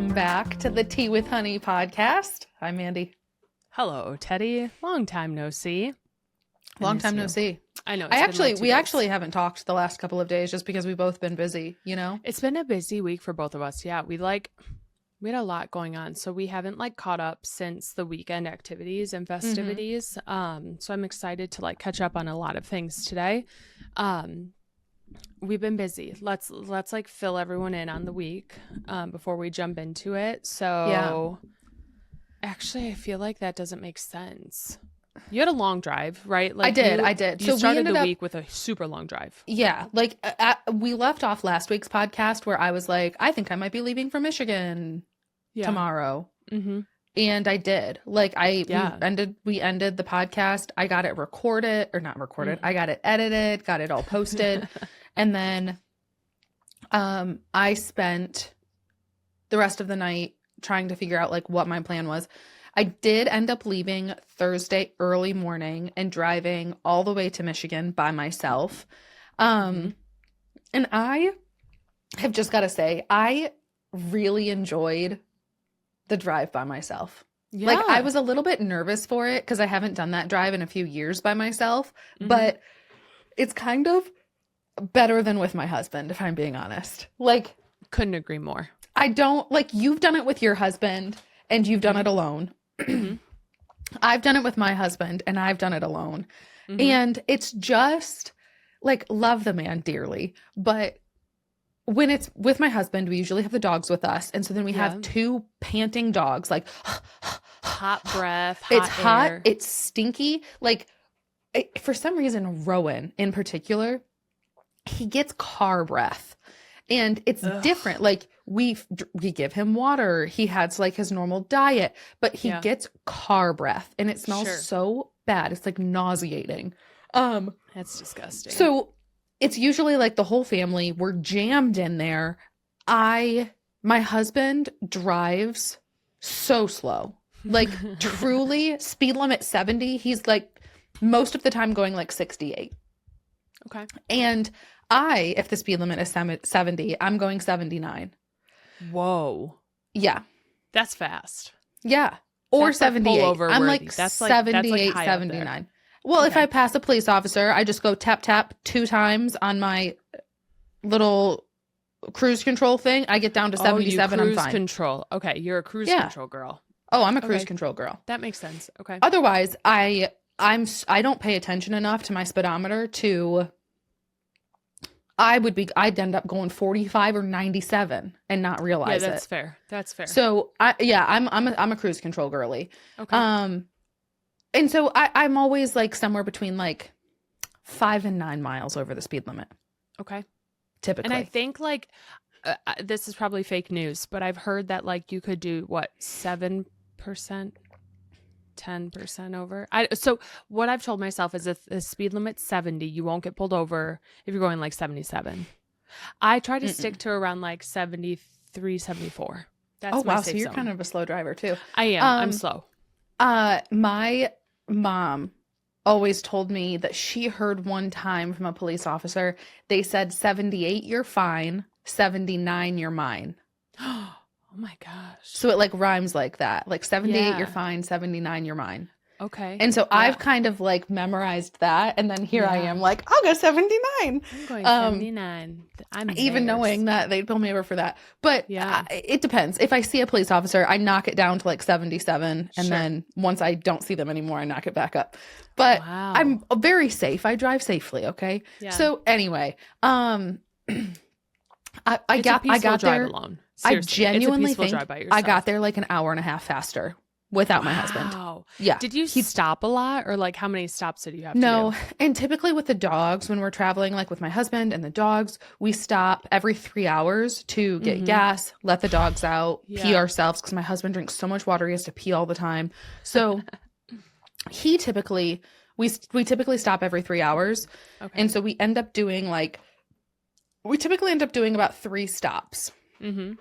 Welcome back to the Tea with Honey podcast. Hi, Mandy. Hello, Teddy. Long time no see. Long time no see. I know. We actually haven't talked the last couple of days just because we've both been busy, you know? It's been a busy week for both of us. Yeah, we had a lot going on. So we haven't caught up since the weekend activities and festivities. So I'm excited to catch up on a lot of things today. We've been busy. Let's fill everyone in on the week before we jump into it. So actually, I feel like that doesn't make sense. You had a long drive, right? I did. You started the week with a super long drive. Yeah. We left off last week's podcast where I was like, I think I might be leaving for Michigan tomorrow. Mm-hmm. And I did. We ended the podcast. I got it I got it edited, got it all posted. And then I spent the rest of the night trying to figure out what my plan was. I did end up leaving Thursday early morning and driving all the way to Michigan by myself. And I have just got to say, I really enjoyed the drive by myself. Yeah. I was a little bit nervous for it because I haven't done that drive in a few years by myself, but it's kind of better than with my husband, if I'm being honest. Couldn't agree more. I don't you've done it with your husband and you've done it alone. I've done it with my husband and I've done it alone. And it's just love the man dearly. But when it's with my husband, we usually have the dogs with us. And so then we have two panting dogs, hot breath, it's hot, air. it's stinky. For some reason, Rowan in particular, he gets car breath. And it's different. We give him water. He has his normal diet, but he gets car breath and it smells so bad. It's nauseating. That's disgusting. So it's usually the whole family. We're jammed in there. My husband drives so slow, truly speed limit 70. He's most of the time going 68. Okay. And if the speed limit is 70, I'm going 79. Whoa. Yeah. That's fast. Yeah. Or that's 78. I'm that's 78, 79. Well, if I pass a police officer, I just go tap, tap 2 times on my little cruise control thing. I get down to 77. You cruise I'm fine. Control. Okay. You're a cruise control girl. Oh, I'm a cruise control girl. That makes sense. Okay. Otherwise, I don't pay attention enough to my speedometer to... I'd end up going 45 or 97 and not realize it. Yeah, that's fair. That's fair. So I'm a cruise control girly. Okay. And so I'm always somewhere between 5 and 9 miles over the speed limit. Okay. Typically. And I think this is probably fake news, but I've heard that you could do 7%, 10% over. So what I've told myself is if the speed limit's 70, you won't get pulled over if you're going 77. I try to stick to around 73, 74. That's my safe so you're zone. kind of a slow driver too. I am. I'm slow. My mom always told me that she heard one time from a police officer, they said 78, you're fine. 79, you're mine. Oh my gosh. So it rhymes like that. 78, you're fine. 79, you're mine. Okay. And so I've kind of memorized that. And then here I am I'll go 79. I'm going 79. I'm even knowing that they'd pull me over for that. But it depends. If I see a police officer, I knock it down to 77. And then once I don't see them anymore, I knock it back up. But I'm very safe. I drive safely. Okay. Yeah. So anyway, I got there alone. Seriously, I genuinely think I got there an hour and a half faster without my husband. Yeah. Did you stop a lot or how many stops did you have to do? do? And typically with the dogs, when we're traveling with my husband and the dogs, we stop every 3 hours to get gas, let the dogs out, pee ourselves because my husband drinks so much water he has to pee all the time. So we typically stop every 3 hours. Okay. And so we end up doing about 3 stops. Mm-hmm.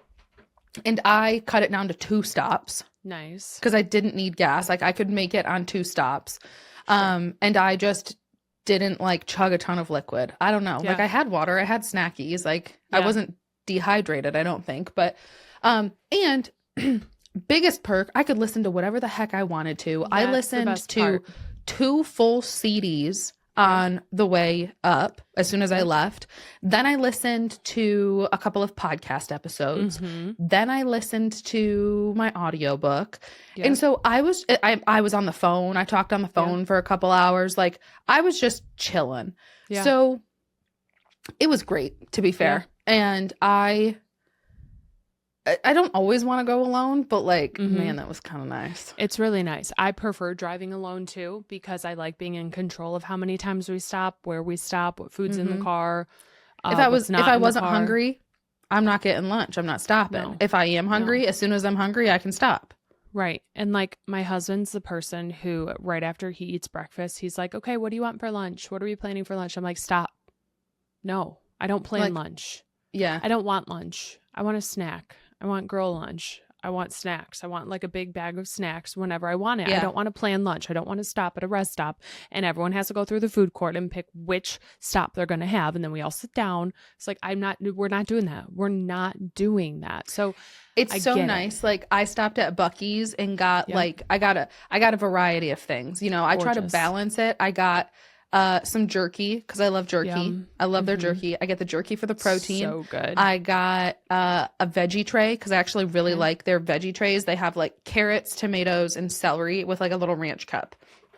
And I cut it down to 2 stops. Nice. Because I didn't need gas. I could make it on 2 stops. Sure. And I just didn't chug a ton of liquid. I don't know. Yeah. I had water. I had snackies. I wasn't dehydrated, I don't think. But And biggest perk, I could listen to whatever the heck I wanted to. I listened to 2 full CDs on the way up as soon as I left. Then I listened to a couple of podcast episodes. Then I listened to my audiobook. And so I was on the phone. I talked on the phone for a couple hours. Like, I was just chilling. So it was great, to be fair. And I don't always want to go alone, but like, man, that was kind of nice. It's really nice. I prefer driving alone too, because I like being in control of how many times we stop, where we stop, what food's in the car. If I wasn't hungry, I'm not getting lunch. I'm not stopping. No. If I am hungry, as soon as I'm hungry, I can stop. Right. And like, my husband's the person who right after he eats breakfast, he's like, okay, what do you want for lunch? What are we planning for lunch? I'm like, stop. No, I don't plan lunch. Yeah. I don't want lunch. I want a snack. I want girl lunch. I want snacks. I want like a big bag of snacks whenever I want it. I don't want to plan lunch. I don't want to stop at a rest stop and everyone has to go through the food court and pick which stop they're going to have. And then we all sit down. It's like, we're not doing that. We're not doing that. So it's so nice. Like, I stopped at Buc-ee's and got like, I got a variety of things, you know, I try to balance it. I got some jerky because I love jerky. Yum. I love their jerky. I get the jerky for the protein. So good. I got a veggie tray because I actually really like their veggie trays. They have like carrots, tomatoes, and celery with like a little ranch cup.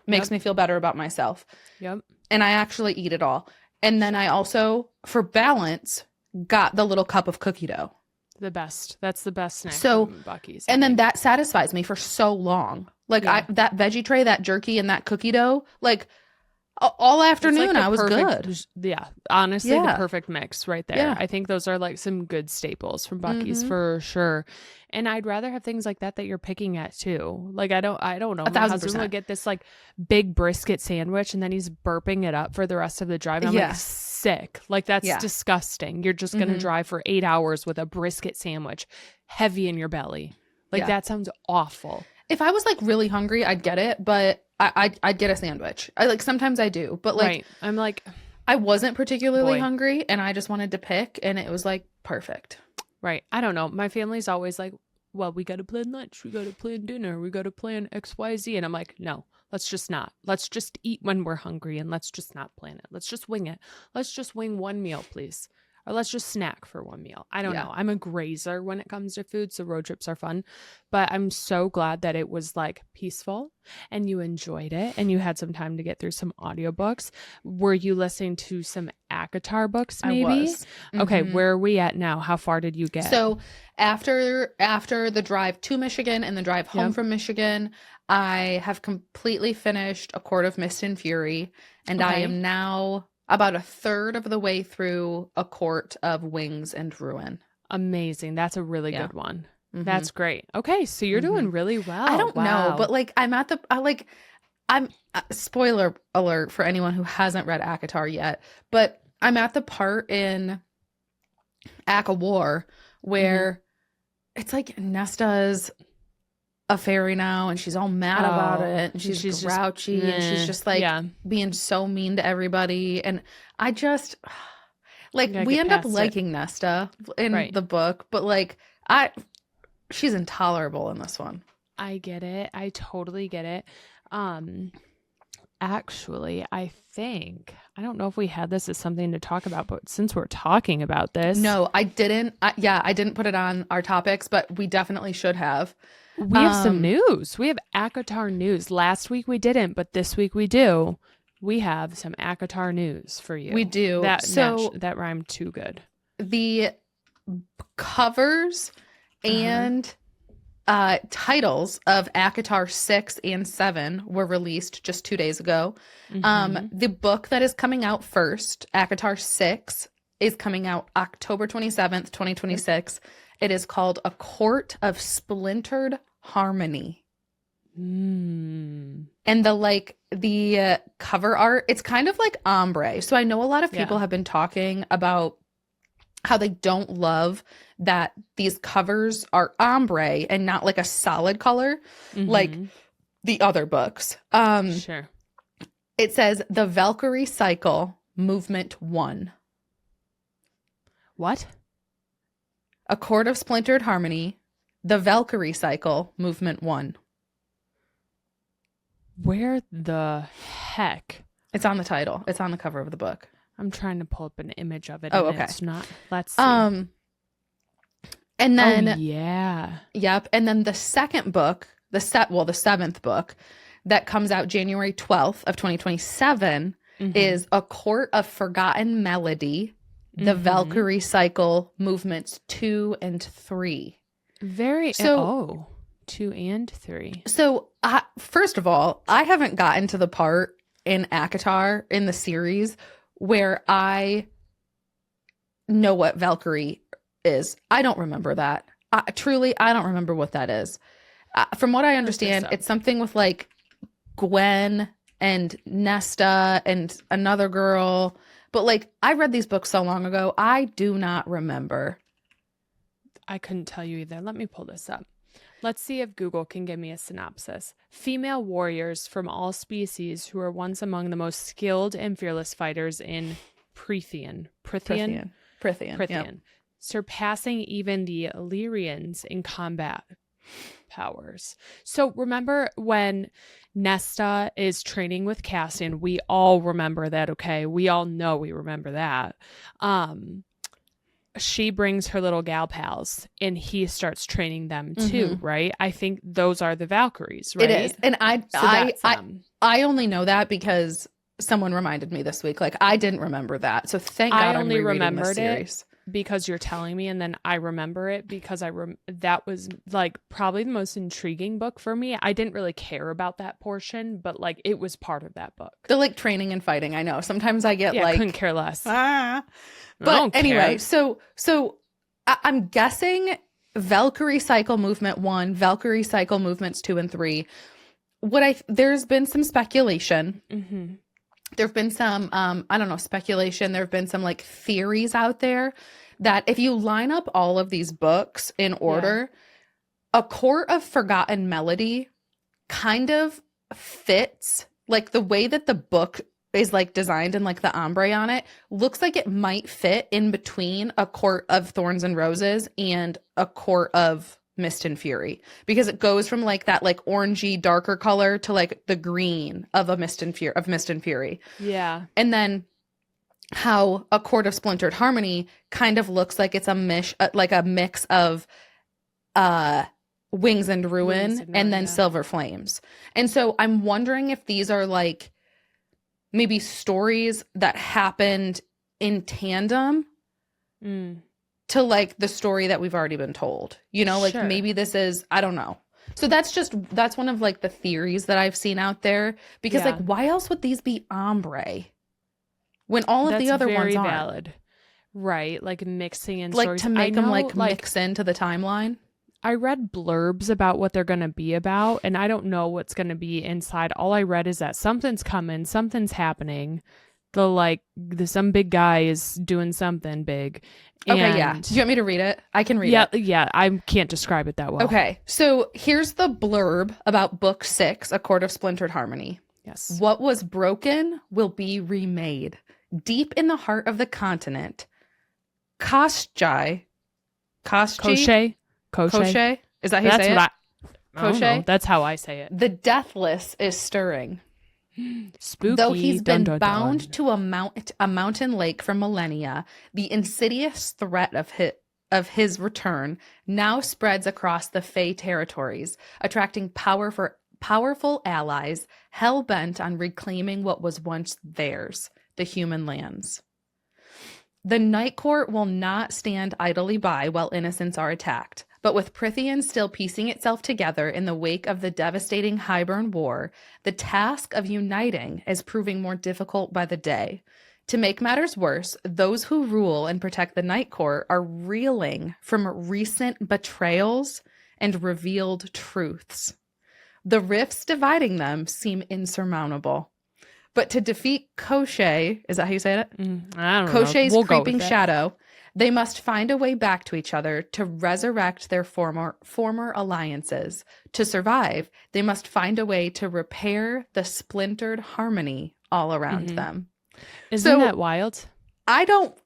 Makes me feel better about myself. Yep. And I actually eat it all. And then I also, for balance, got the little cup of cookie dough. The best. That's the best snack from Buc-ee's. And then that satisfies me for so long. Like that veggie tray, that jerky, and that cookie dough, like all afternoon, I was good. Yeah. Honestly, the perfect mix right there. Yeah. I think those are like some good staples from Buc-ee's for sure. And I'd rather have things like that you're picking at too. Like, I don't know. My husband would get this like big brisket sandwich and then he's burping it up for the rest of the drive. I'm like, sick. Like, that's disgusting. You're just going to drive for 8 hours with a brisket sandwich heavy in your belly. Like, that sounds awful. If I was like really hungry, I'd get it, but I'd get a sandwich. Sometimes I do, but like, I'm like, I wasn't particularly hungry and I just wanted to pick and it was like perfect. Right. I don't know. My family's always like, well, we got to plan lunch. We got to plan dinner. We got to plan XYZ. And I'm like, no, let's just not. Let's just eat when we're hungry and let's just not plan it. Let's just wing it. Let's just wing one meal, please. Or let's just snack for one meal. I don't know. I'm a grazer when it comes to food, so road trips are fun. But I'm so glad that it was like peaceful and you enjoyed it and you had some time to get through some audiobooks. Were you listening to some ACOTAR books maybe? I was. Okay, where are we at now? How far did you get? So after the drive to Michigan and the drive home from Michigan, I have completely finished A Court of Mist and Fury, and I am now about a third of the way through A Court of Wings and Ruin. Amazing. That's a really good one. That's great. Okay, so you're doing really well. I don't know, but like I'm spoiler alert for anyone who hasn't read ACOTAR yet, but I'm at the part in ACOWAR where it's like Nesta's a fairy now and she's all mad about it and she's grouchy and she's just like being so mean to everybody, and I just like we end up liking Nesta in the book, but like she's intolerable in this one. I get it. I totally get it. Actually, I don't know if we had this as something to talk about, but since we're talking about this, no, I didn't. I didn't put it on our topics, but we definitely should have. We have some news. We have ACOTAR news. Last week we didn't, but this week we do. We have some ACOTAR news for you. We do. That rhymed too good. The covers and titles of ACOTAR 6 and 7 were released just 2 days ago. The book that is coming out first, ACOTAR 6, is coming out October 27th, 2026. It is called A Court of Splintered Harmony. And the cover art, it's kind of like ombre. So I know a lot of people have been talking about how they don't love that these covers are ombre and not like a solid color like the other books. Sure. It says The Valkyrie Cycle, Movement 1. What? A Court of Splintered Harmony, The Valkyrie Cycle, Movement 1. Where the heck? It's on the title. It's on the cover of the book. I'm trying to pull up an image of it. Oh, and okay. It's not. Let's see. And then, yeah. Yep. And then the second book, the seventh book that comes out January 12th of 2027 is A Court of Forgotten Melody, The Valkyrie Cycle, Movements 2 and 3. 2 and 3. So, first of all, I haven't gotten to the part in ACOTAR in the series where I know what Valkyrie is. I don't remember that. Truly, I don't remember what that is. From what I understand, it's something with like Gwen and Nesta and another girl. But like, I read these books so long ago, I do not remember. I couldn't tell you either. Let me pull this up. Let's see if Google can give me a synopsis. Female warriors from all species who were once among the most skilled and fearless fighters in Prythian. Yep. Surpassing even the Illyrians in combat powers. So remember when Nesta is training with Cassian, we all remember that, okay? We all know we remember that. She brings her little gal pals and he starts training them too, right? I think those are the Valkyries, right? It is. And I only know that because someone reminded me this week. Like, I didn't remember that. So thank God I'm rereading this series. Because you're telling me, and then I remember it because that was like probably the most intriguing book for me. I didn't really care about that portion, but like it was part of that book. The like training and fighting. I know sometimes I get I couldn't care less. But anyway, so I'm guessing Valkyrie Cycle Movement 1, Valkyrie Cycle Movements 2 and 3. There's been some speculation. There've been some, I don't know, speculation. There've been some like theories out there that if you line up all of these books in order, A Court of Forgotten Melody kind of fits, like the way that the book is like designed and like the ombre on it looks like it might fit in between A Court of Thorns and Roses and A Court of Mist and Fury, because it goes from like that like orangey darker color to like the green of Mist and Fury. Yeah. And then how A Court of Splintered Harmony kind of looks like it's a mix of Wings and Ruin and then Silver Flames. And so I'm wondering if these are like maybe stories that happened in tandem to like the story that we've already been told, you know, like maybe this is, I don't know. So that's one of like the theories that I've seen out there, because like, why else would these be ombre when all of the other ones aren't? Valid. Right. Like mixing in like stories. To make them like mix into the timeline. I read blurbs about what they're going to be about, and I don't know what's going to be inside. All I read is that something's coming, something's happening. Some big guy is doing something big. Okay, yeah. Do you want me to read it? I can read it. Yeah, I can't describe it that well. Okay, so here's the blurb about Book 6, A Court of Splintered Harmony. Yes. What was broken will be remade. Deep in the heart of the continent, Koschei? Is that how you say it? Koschei? That's how I say it. The deathless is stirring. Spooky. Though he's been bound to a mountain lake for millennia, the insidious threat of his return now spreads across the Fey territories, attracting powerful allies hell-bent on reclaiming what was once theirs, the human lands. The Night Court will not stand idly by while innocents are attacked. But with Prythian still piecing itself together in the wake of the devastating Highburn War, the task of uniting is proving more difficult by the day. To make matters worse, those who rule and protect the Night Court are reeling from recent betrayals and revealed truths. The rifts dividing them seem insurmountable. But to defeat Koschei, is that how you say it? I don't know. Koschei's creeping shadow, they must find a way back to each other to resurrect their former alliances. To survive, they must find a way to repair the splintered harmony all around them. Isn't that wild? I don't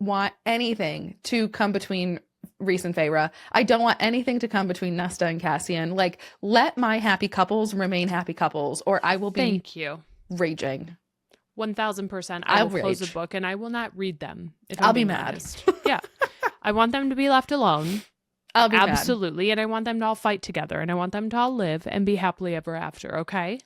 want anything to come between Rhys and Feyre. I don't want anything to come between Nesta and Cassian. Like, let my happy couples remain happy couples, or I will be Thank you. Raging. 1000%. I will close a book and I will not read them. I'll be mad. Yeah. I want them to be left alone. I'll be absolutely. Mad. And I want them to all fight together, and I want them to all live and be happily ever after. Okay.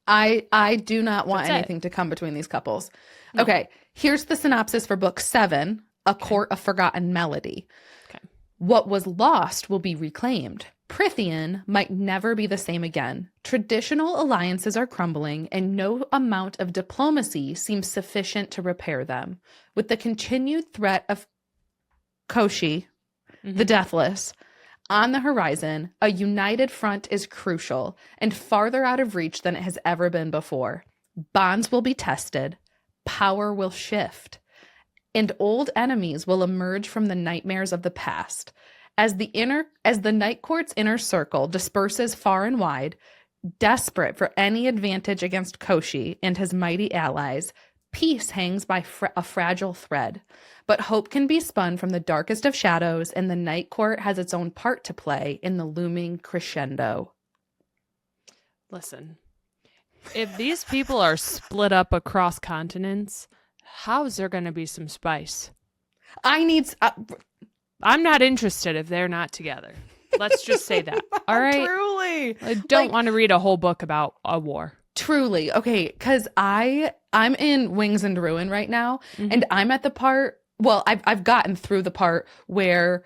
I do not want anything to come between these couples. No. Okay. Here's the synopsis for book 7, A Court of Forgotten Melody. Okay. What was lost will be reclaimed. Prythian might never be the same again. Traditional alliances are crumbling, and no amount of diplomacy seems sufficient to repair them. With the continued threat of Koshi, the Deathless, on the horizon, a united front is crucial and farther out of reach than it has ever been before. Bonds will be tested, power will shift, and old enemies will emerge from the nightmares of the past. As the Night Court's inner circle disperses far and wide, desperate for any advantage against Koshi and his mighty allies, peace hangs by a fragile thread. But hope can be spun from the darkest of shadows, and the Night Court has its own part to play in the looming crescendo. Listen, if these people are split up across continents, how's there going to be some spice? I'm not interested if they're not together. Let's just say that. All right? Truly. I don't want to read a whole book about a war. Truly. Okay, because I'm in Wings and Ruin right now, and I'm at the part, well, I've gotten through the part where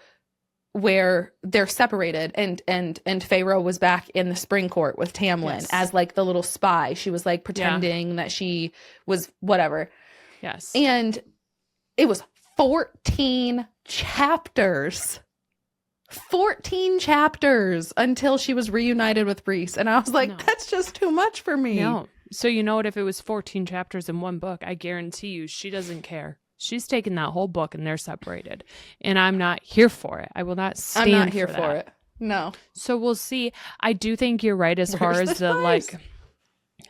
they're separated, and Feyre was back in the Spring Court with Tamlin as like the little spy. She was like pretending that she was whatever. Yes. And it was 14 chapters. 14 chapters until she was reunited with Rhys. And I was like, that's just too much for me. No. So you know what? If it was 14 chapters in one book, I guarantee you she doesn't care. She's taken that whole book and they're separated. And I'm not here for it. I will not stand I'm not here for for it. No. So we'll see. I do think you're right as far as the like,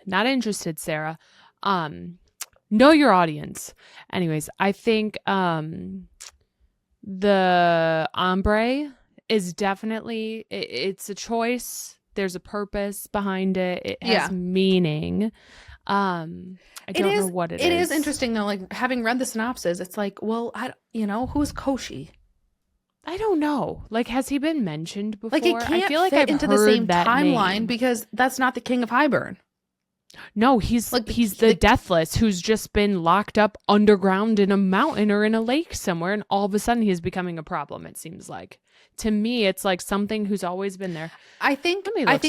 not interested, Sarah. Know your audience. Anyways, I think the ombre is definitely, it's a choice. There's a purpose behind it. It has meaning. I don't know what it is. It is interesting though, like having read the synopsis, it's like, well, who's Koshi? I don't know. Like, has he been mentioned before? Like, it can't I feel like fit I've into heard the same that timeline name. because that's not the King of Highburn. No, he's the Deathless who's just been locked up underground in a mountain or in a lake somewhere, and all of a sudden he's becoming a problem, it seems like. To me, it's like something who's always been there. I think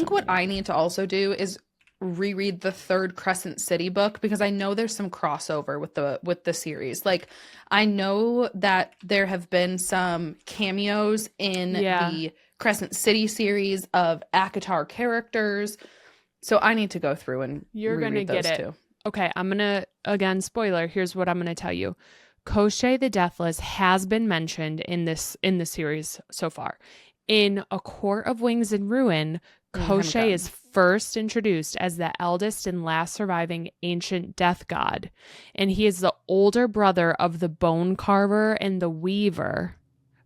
what I need to also do is reread the third Crescent City book, because I know there's some crossover with the series. Like, I know that there have been some cameos in the Crescent City series of ACOTAR characters. So I need to go through and you're going to get it. Too. Okay, I'm going to, again, spoiler, here's what I'm going to tell you. Koshi the Deathless has been mentioned in the series so far. In A Court of Wings and Ruin, Koshi is first introduced as the eldest and last surviving ancient death god. And he is the older brother of the Bone Carver and the Weaver,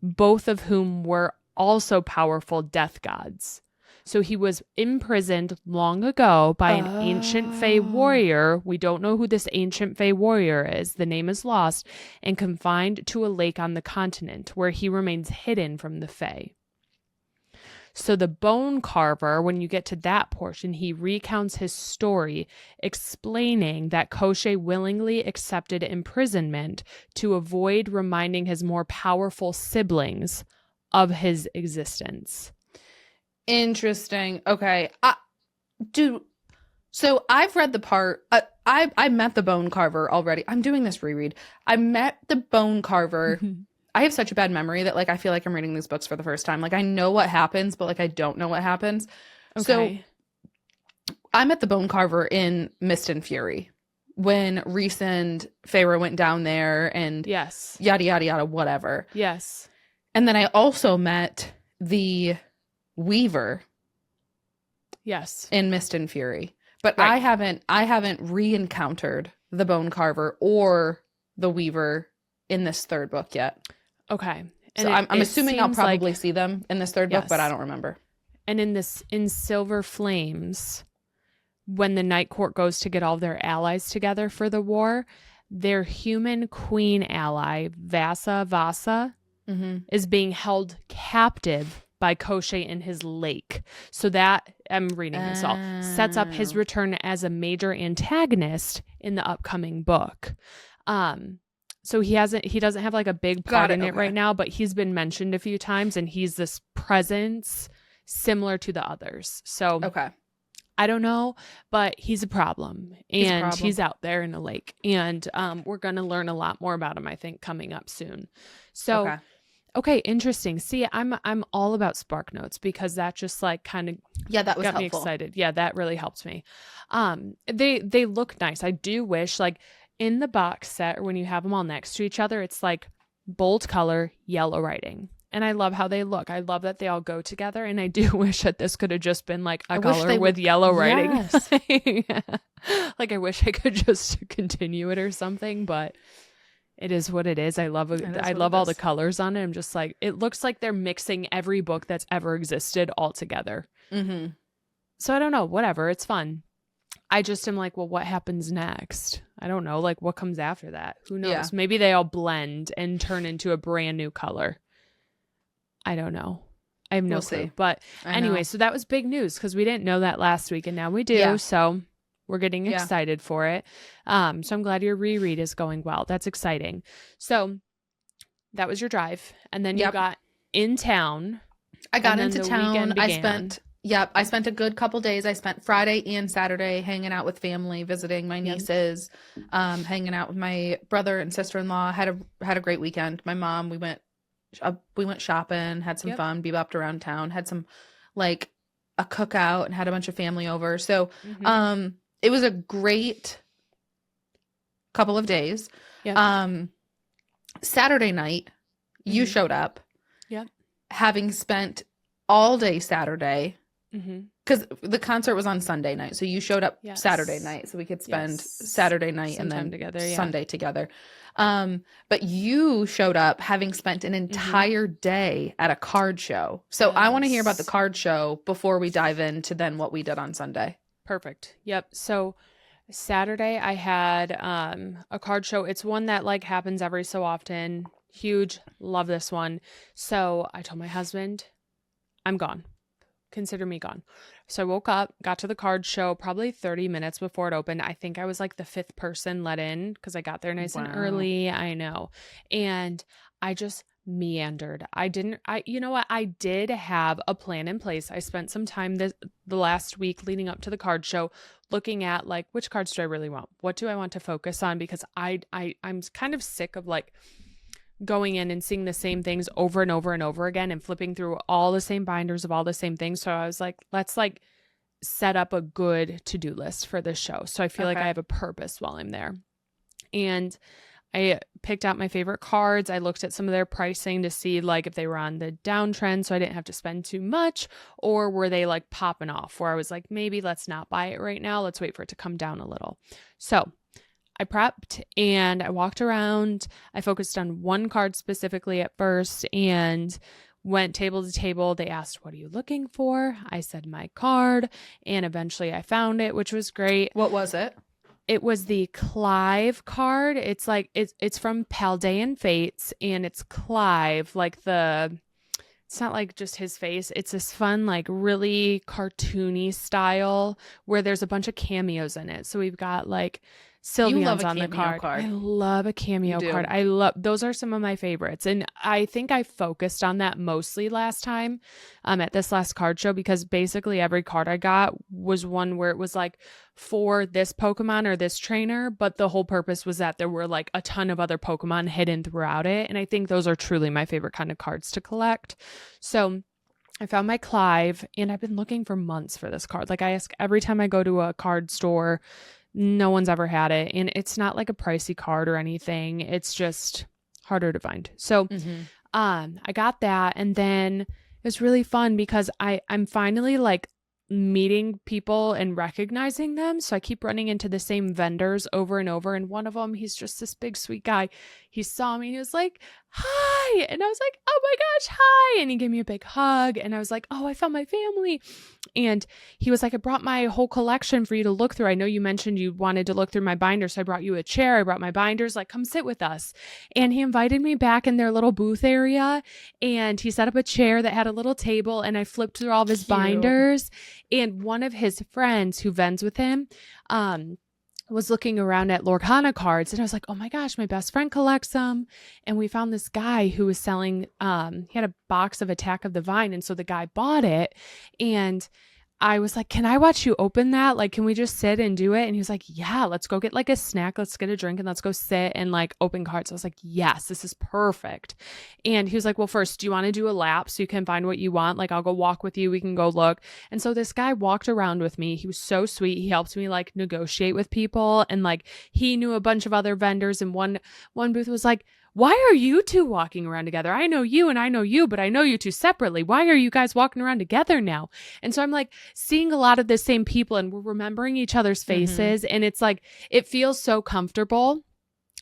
both of whom were also powerful death gods. So he was imprisoned long ago by an ancient Fae warrior. We don't know who this ancient Fae warrior is. The name is lost, and confined to a lake on the continent where he remains hidden from the Fae. So the Bone Carver, when you get to that portion, he recounts his story, explaining that Koshi willingly accepted imprisonment to avoid reminding his more powerful siblings of his existence. Interesting. Okay. So I've read the part. I met the Bone Carver already. I'm doing this reread. I met the Bone Carver. I have such a bad memory that like I feel like I'm reading these books for the first time. Like I know what happens, but like I don't know what happens. Okay. So I met the Bone Carver in Mist and Fury when Rhys and Feyre went down there and yada yada yada whatever. Yes. And then I also met the Weaver. Yes. In Mist and Fury. But I haven't re-encountered the Bone Carver or the Weaver in this third book yet. Okay. And so I'm assuming I'll probably see them in this third book, but I don't remember. And in Silver Flames, when the Night Court goes to get all their allies together for the war, their human queen ally, Vasa, is being held captive by Koschei in his lake. So that, I'm reading this all, sets up his return as a major antagonist in the upcoming book. So he doesn't have like a big part in it right now, but he's been mentioned a few times, and he's this presence similar to the others. So I don't know, but he's a problem, and he's out there in a lake, and we're going to learn a lot more about him, I think, coming up soon. So, okay, interesting. See, I'm all about Spark Notes, because that just like kind of that was got helpful. Me excited. Yeah, that really helps me. They look nice. I do wish, like, in the box set, or when you have them all next to each other, it's like bold color, yellow writing. And I love how they look. I love that they all go together. And I do wish that this could have just been like a color with yellow writing. Yes. Like, I wish I could just continue it or something, but it is what it is. I love all the colors on it. I'm just like, it looks like they're mixing every book that's ever existed all together. So I don't know, whatever. It's fun. I just am like, well, what happens next? I don't know. Like, what comes after that? Who knows? Yeah. Maybe they all blend and turn into a brand new color. I don't know. I have no clue. But anyway, so that was big news, because we didn't know that last week, and now we do. Yeah. So we're getting excited for it. So I'm glad your reread is going well. That's exciting. So that was your drive. And then you got in town. I got into town. I spent a good couple days. I spent Friday and Saturday hanging out with family, visiting my nieces, hanging out with my brother and sister-in-law. Had a great weekend. My mom, we went shopping, had some fun, bebopped around town, had some like a cookout, and had a bunch of family over. So it was a great couple of days. Saturday night, you showed up, having spent all day Saturday, because the concert was on Sunday night, so you showed up Saturday night so we could spend Saturday night and then together, Sunday together. But you showed up having spent an entire day at a card show. So I want to hear about the card show before we dive into then what we did on Sunday. Perfect. Yep. So Saturday I had a card show. It's one that like happens every so often. Huge. Love this one. So I told my husband, I'm gone. Consider me gone. So I woke up, got to the card show probably 30 minutes before it opened. I think I was like the 5th person let in, because I got there nice and early. I know. And I just meandered. You know what? I did have a plan in place. I spent some time the last week leading up to the card show looking at like, which cards do I really want? What do I want to focus on? Because I'm kind of sick of like going in and seeing the same things over and over and over again and flipping through all the same binders of all the same things. So I was like, let's like set up a good to-do list for this show. So I feel like I have a purpose while I'm there. And I picked out my favorite cards. I looked at some of their pricing to see like if they were on the downtrend, so I didn't have to spend too much, or were they like popping off where I was like, maybe let's not buy it right now. Let's wait for it to come down a little. So I prepped and I walked around. I focused on one card specifically at first and went table to table. They asked, what are you looking for? I said my card, and eventually I found it, which was great. What was it? It was the Clive card. It's like, it's from Paldean Fates, and it's Clive, like it's not like just his face. It's this fun, like really cartoony style where there's a bunch of cameos in it. So we've got like Sylveon's on the card. I love a cameo card. Those are some of my favorites. And I think I focused on that mostly last time at this last card show, because basically every card I got was one where it was like for this Pokemon or this trainer, but the whole purpose was that there were like a ton of other Pokemon hidden throughout it. And I think those are truly my favorite kind of cards to collect. So I found my Clive, and I've been looking for months for this card. Like I ask every time I go to a card store, no one's ever had it. And it's not like a pricey card or anything. It's just harder to find. So I got that. And then it was really fun because I'm finally like meeting people and recognizing them. So I keep running into the same vendors over and over. And one of them, he's just this big, sweet guy. He saw me and he was like, hi. And I was like, oh my gosh, hi. And he gave me a big hug. And I was like, oh, I found my family. And he was like, I brought my whole collection for you to look through. I know you mentioned you wanted to look through my binders. So I brought you a chair. I brought my binders, like, come sit with us. And he invited me back in their little booth area. And he set up a chair that had a little table. And I flipped through all of his binders. And one of his friends who vends with him, was looking around at Lorcana cards, and I was like, oh my gosh, my best friend collects them. And we found this guy who was selling, he had a box of Attack of the Vine. And so the guy bought it, and I was like, can I watch you open that? Like, can we just sit and do it? And he was like, yeah, let's go get like a snack. Let's get a drink and let's go sit and like open cards. I was like, yes, this is perfect. And he was like, well, first, do you want to do a lap so you can find what you want? Like, I'll go walk with you. We can go look. And so this guy walked around with me. He was so sweet. He helped me like negotiate with people. And like, he knew a bunch of other vendors. And one booth was like, why are you two walking around together? I know you and I know you, but I know you two separately. Why are you guys walking around together now? And so I'm like seeing a lot of the same people, and we're remembering each other's faces. And it's like, it feels so comfortable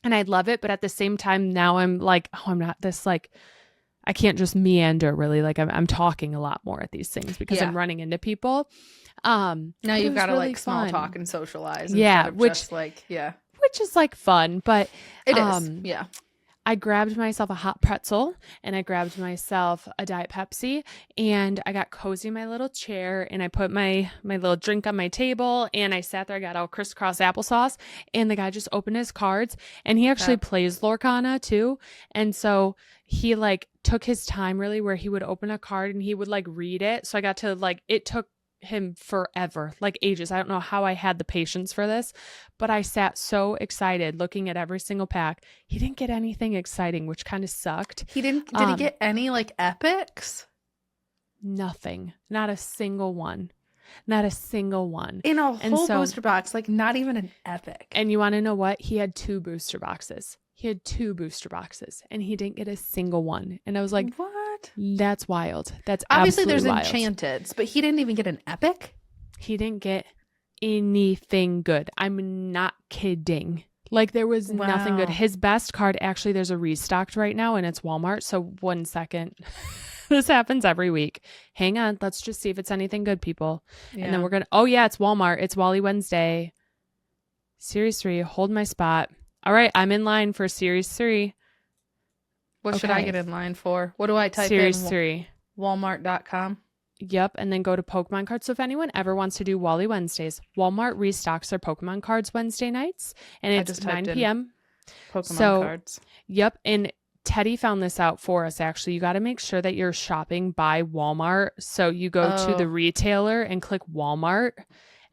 and I love it. But at the same time, now I'm like, oh, I'm not this, like, I can't just meander really. Like I'm talking a lot more at these things because I'm running into people. Now you've got to really like small talk and socialize. Which is like fun, but it is. Yeah. I grabbed myself a hot pretzel and I grabbed myself a Diet Pepsi, and I got cozy in my little chair, and I put my little drink on my table, and I sat there. I got all crisscross applesauce, and the guy just opened his cards, and he actually plays Lorcana too. And so he like took his time really, where he would open a card and he would like read it. So I got to like, it took him forever, like ages. I don't know how I had the patience for this, but I sat so excited looking at every single pack. He didn't get anything exciting, which kind of sucked. Did he get any like epics? Nothing. Not a single one. Not a single one. In a whole booster box, like not even an epic. And you want to know what? He had 2 booster boxes. And he didn't get a single one. And I was like, what? That's wild. That's obviously there's wild. Enchanteds, but he didn't even get an epic. He didn't get anything good. I'm not kidding. Like there was nothing good. His best card, actually, there's a restocked right now, and it's Walmart. So 1 second. This happens every week. Hang on. Let's just see if it's anything good, people. Yeah. And then we're going to, oh yeah, it's Walmart. It's Wally Wednesday. Series 3. Hold my spot. All right. I'm in line for Series 3. What should I get in line for? What do I type Series in? Series 3. Walmart.com. Yep. And then go to Pokemon cards. So if anyone ever wants to do Wally Wednesdays, Walmart restocks their Pokemon cards Wednesday nights. And it's 9 p.m. Pokemon cards. Yep. And Teddy found this out for us, actually. You got to make sure that you're shopping by Walmart. So you go to the retailer and click Walmart.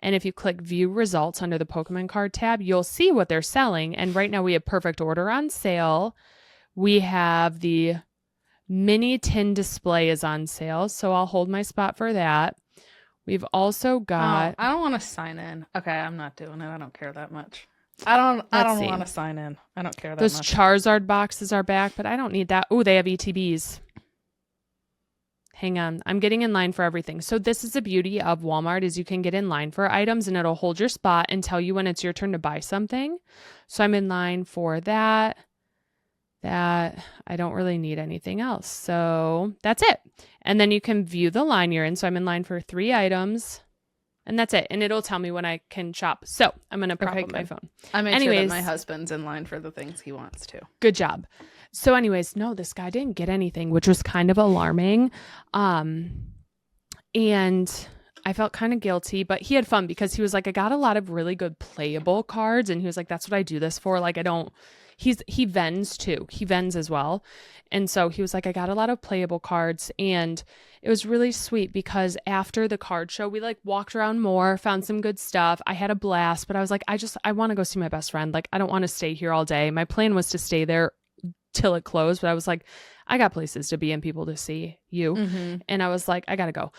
And if you click view results under the Pokemon card tab, you'll see what they're selling. And right now we have Perfect Order on sale. We have the mini tin display is on sale, so I'll hold my spot for that. We've also got... I don't want to sign in. Okay, I'm not doing it. I don't care that much. I don't want to sign in. I don't care that much. Those Charizard boxes are back, but I don't need that. Oh, they have ETBs. Hang on. I'm getting in line for everything. So this is the beauty of Walmart, is you can get in line for items and it'll hold your spot and tell you when it's your turn to buy something. So I'm in line for that. I don't really need anything else. So that's it. And then you can view the line you're in. So I'm in line for 3 items and that's it. And it'll tell me when I can shop. So I'm going to prop up my phone. I made sure that my husband's in line for the things he wants to. Good job. So anyways, no, this guy didn't get anything, which was kind of alarming. And I felt kind of guilty, but he had fun because he was like, I got a lot of really good playable cards. And he was like, that's what I do this for. Like, he vends too. He vends as well. And so he was like, I got a lot of playable cards. And it was really sweet because after the card show, we like walked around more, found some good stuff. I had a blast, but I was like, I want to go see my best friend. Like, I don't want to stay here all day. My plan was to stay there till it closed, but I was like, I got places to be and people to see you. Mm-hmm. And I was like, I got to go.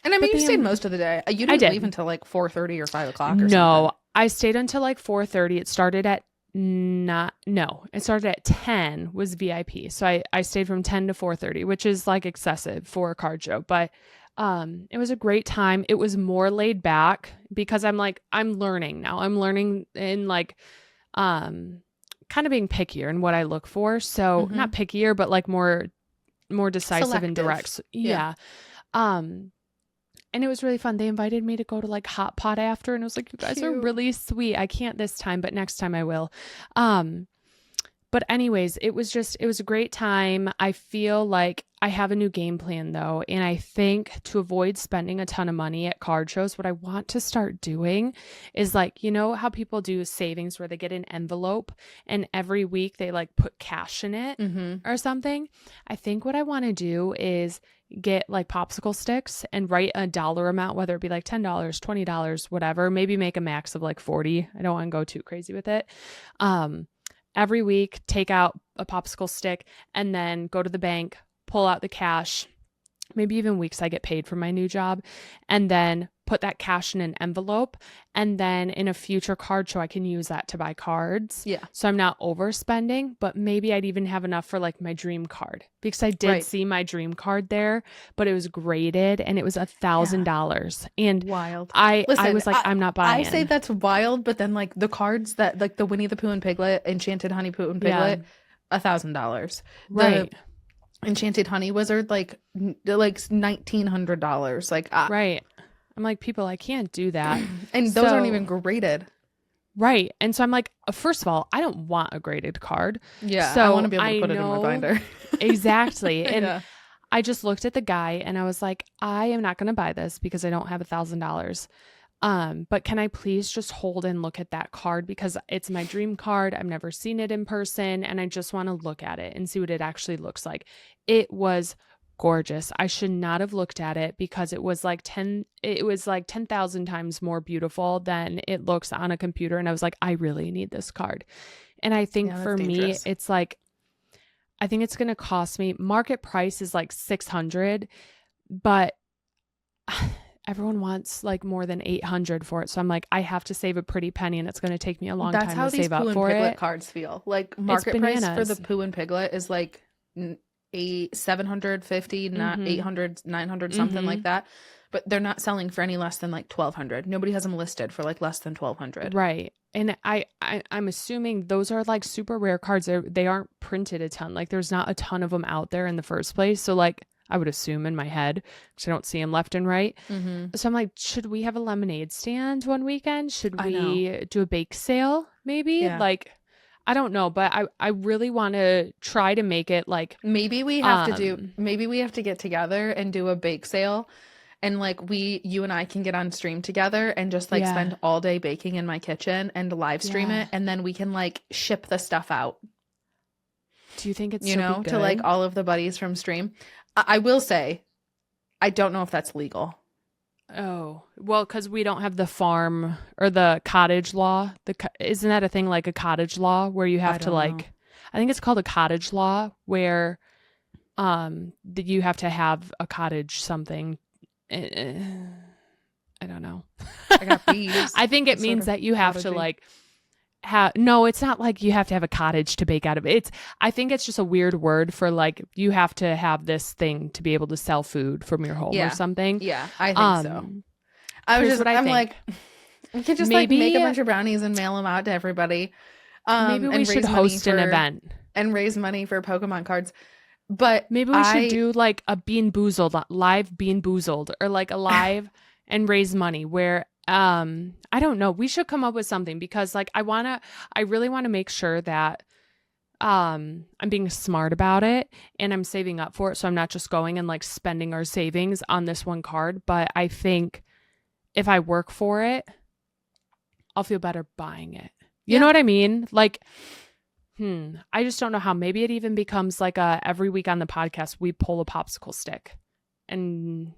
And I mean, you stayed most of the day. You didn't leave until like 4:30 or 5 o'clock or something. No, I stayed until like 4:30. It started at it started at 10 was VIP. So I stayed from 10 to 4:30, which is like excessive for a card show. But it was a great time. It was more laid back because I'm learning now. I'm learning in like kind of being pickier in what I look for. So not pickier, but like more decisive Selective. and direct. Yeah. And it was really fun. They invited me to go to like hot pot after, and it was like, you guys are really sweet. I can't this time, but next time I will. But anyways, it was a great time. I feel like I have a new game plan though. And I think to avoid spending a ton of money at card shows, what I want to start doing is like, you know how people do savings where they get an envelope and every week they like put cash in it or something. I think what I want to do is get like popsicle sticks and write a dollar amount, whether it be like $10, $20, whatever, maybe make a max of like 40. I don't want to go too crazy with it. Every week, take out a popsicle stick and then go to the bank, pull out the cash, maybe even weeks I get paid for my new job, and then put that cash in an envelope. And then in a future card show, I can use that to buy cards. Yeah. So I'm not overspending, but maybe I'd even have enough for like my dream card, because I did see my dream card there, but it was graded and it was $1,000. And wild. I was like, I'm not buying. I say that's wild, but then like the cards that like the Winnie the Pooh and Piglet, Enchanted Honey Pooh and Piglet, $1,000. Right. The Enchanted Honey Wizard, like $1,900. Like right. I'm like, people, I can't do that. And those aren't even graded. Right. And so I'm like, first of all, I don't want a graded card. Yeah. So I want to be able to put it in my binder. Exactly. And I just looked at the guy and I was like, I am not going to buy this because I don't have $1,000. But can I please just hold and look at that card, because it's my dream card. I've never seen it in person and I just want to look at it and see what it actually looks like. It was gorgeous. I should not have looked at it because it was like 10,000 times more beautiful than it looks on a computer. And I was like, I really need this card. And I think for me, it's like, I think it's going to cost me, market price is like $600, but everyone wants like more than $800 for it. So I'm like, I have to save a pretty penny and it's going to take me a long time to save up for it. That's how these Pooh and Piglet cards feel. Like market price for the Pooh and Piglet is like $750, not $800, $900, something like that. But they're not selling for any less than like $1,200. Nobody has them listed for like less than $1,200. Right. And I'm assuming those are like super rare cards. They aren't printed a ton. Like there's not a ton of them out there in the first place. So like I would assume in my head, because I don't see them left and right. So I'm like, should we have a lemonade stand one weekend? Should we do a bake sale maybe? Yeah. Like, I don't know, but I really want to try to make it like, maybe we have to get together and do a bake sale, and like you and I can get on stream together and just like spend all day baking in my kitchen and live stream it, and then we can like ship the stuff out. Do you think it's to like all of the buddies from stream? I will say, I don't know if that's legal. Oh, well, because we don't have the farm or the cottage law. Isn't that a thing, like a cottage law where you have to like, I think it's called a cottage law, where you have to have a cottage something. I don't know. I got bees. I think it means that you have to like no, it's not like you have to have a cottage to bake out of it. I think it's just a weird word for like, you have to have this thing to be able to sell food from your home or something. Yeah, I think so. I'm like, we could just maybe, like make a bunch of brownies and mail them out to everybody. Maybe we should host an event and raise money for Pokemon cards. But maybe we should do like a live Bean Boozled, or like a live and raise money where I don't know. We should come up with something, because like I really want to make sure that I'm being smart about it and I'm saving up for it. So I'm not just going and like spending our savings on this one card. But I think if I work for it, I'll feel better buying it. You know what I mean? Like, I just don't know how. Maybe it even becomes like every week on the podcast, we pull a popsicle stick and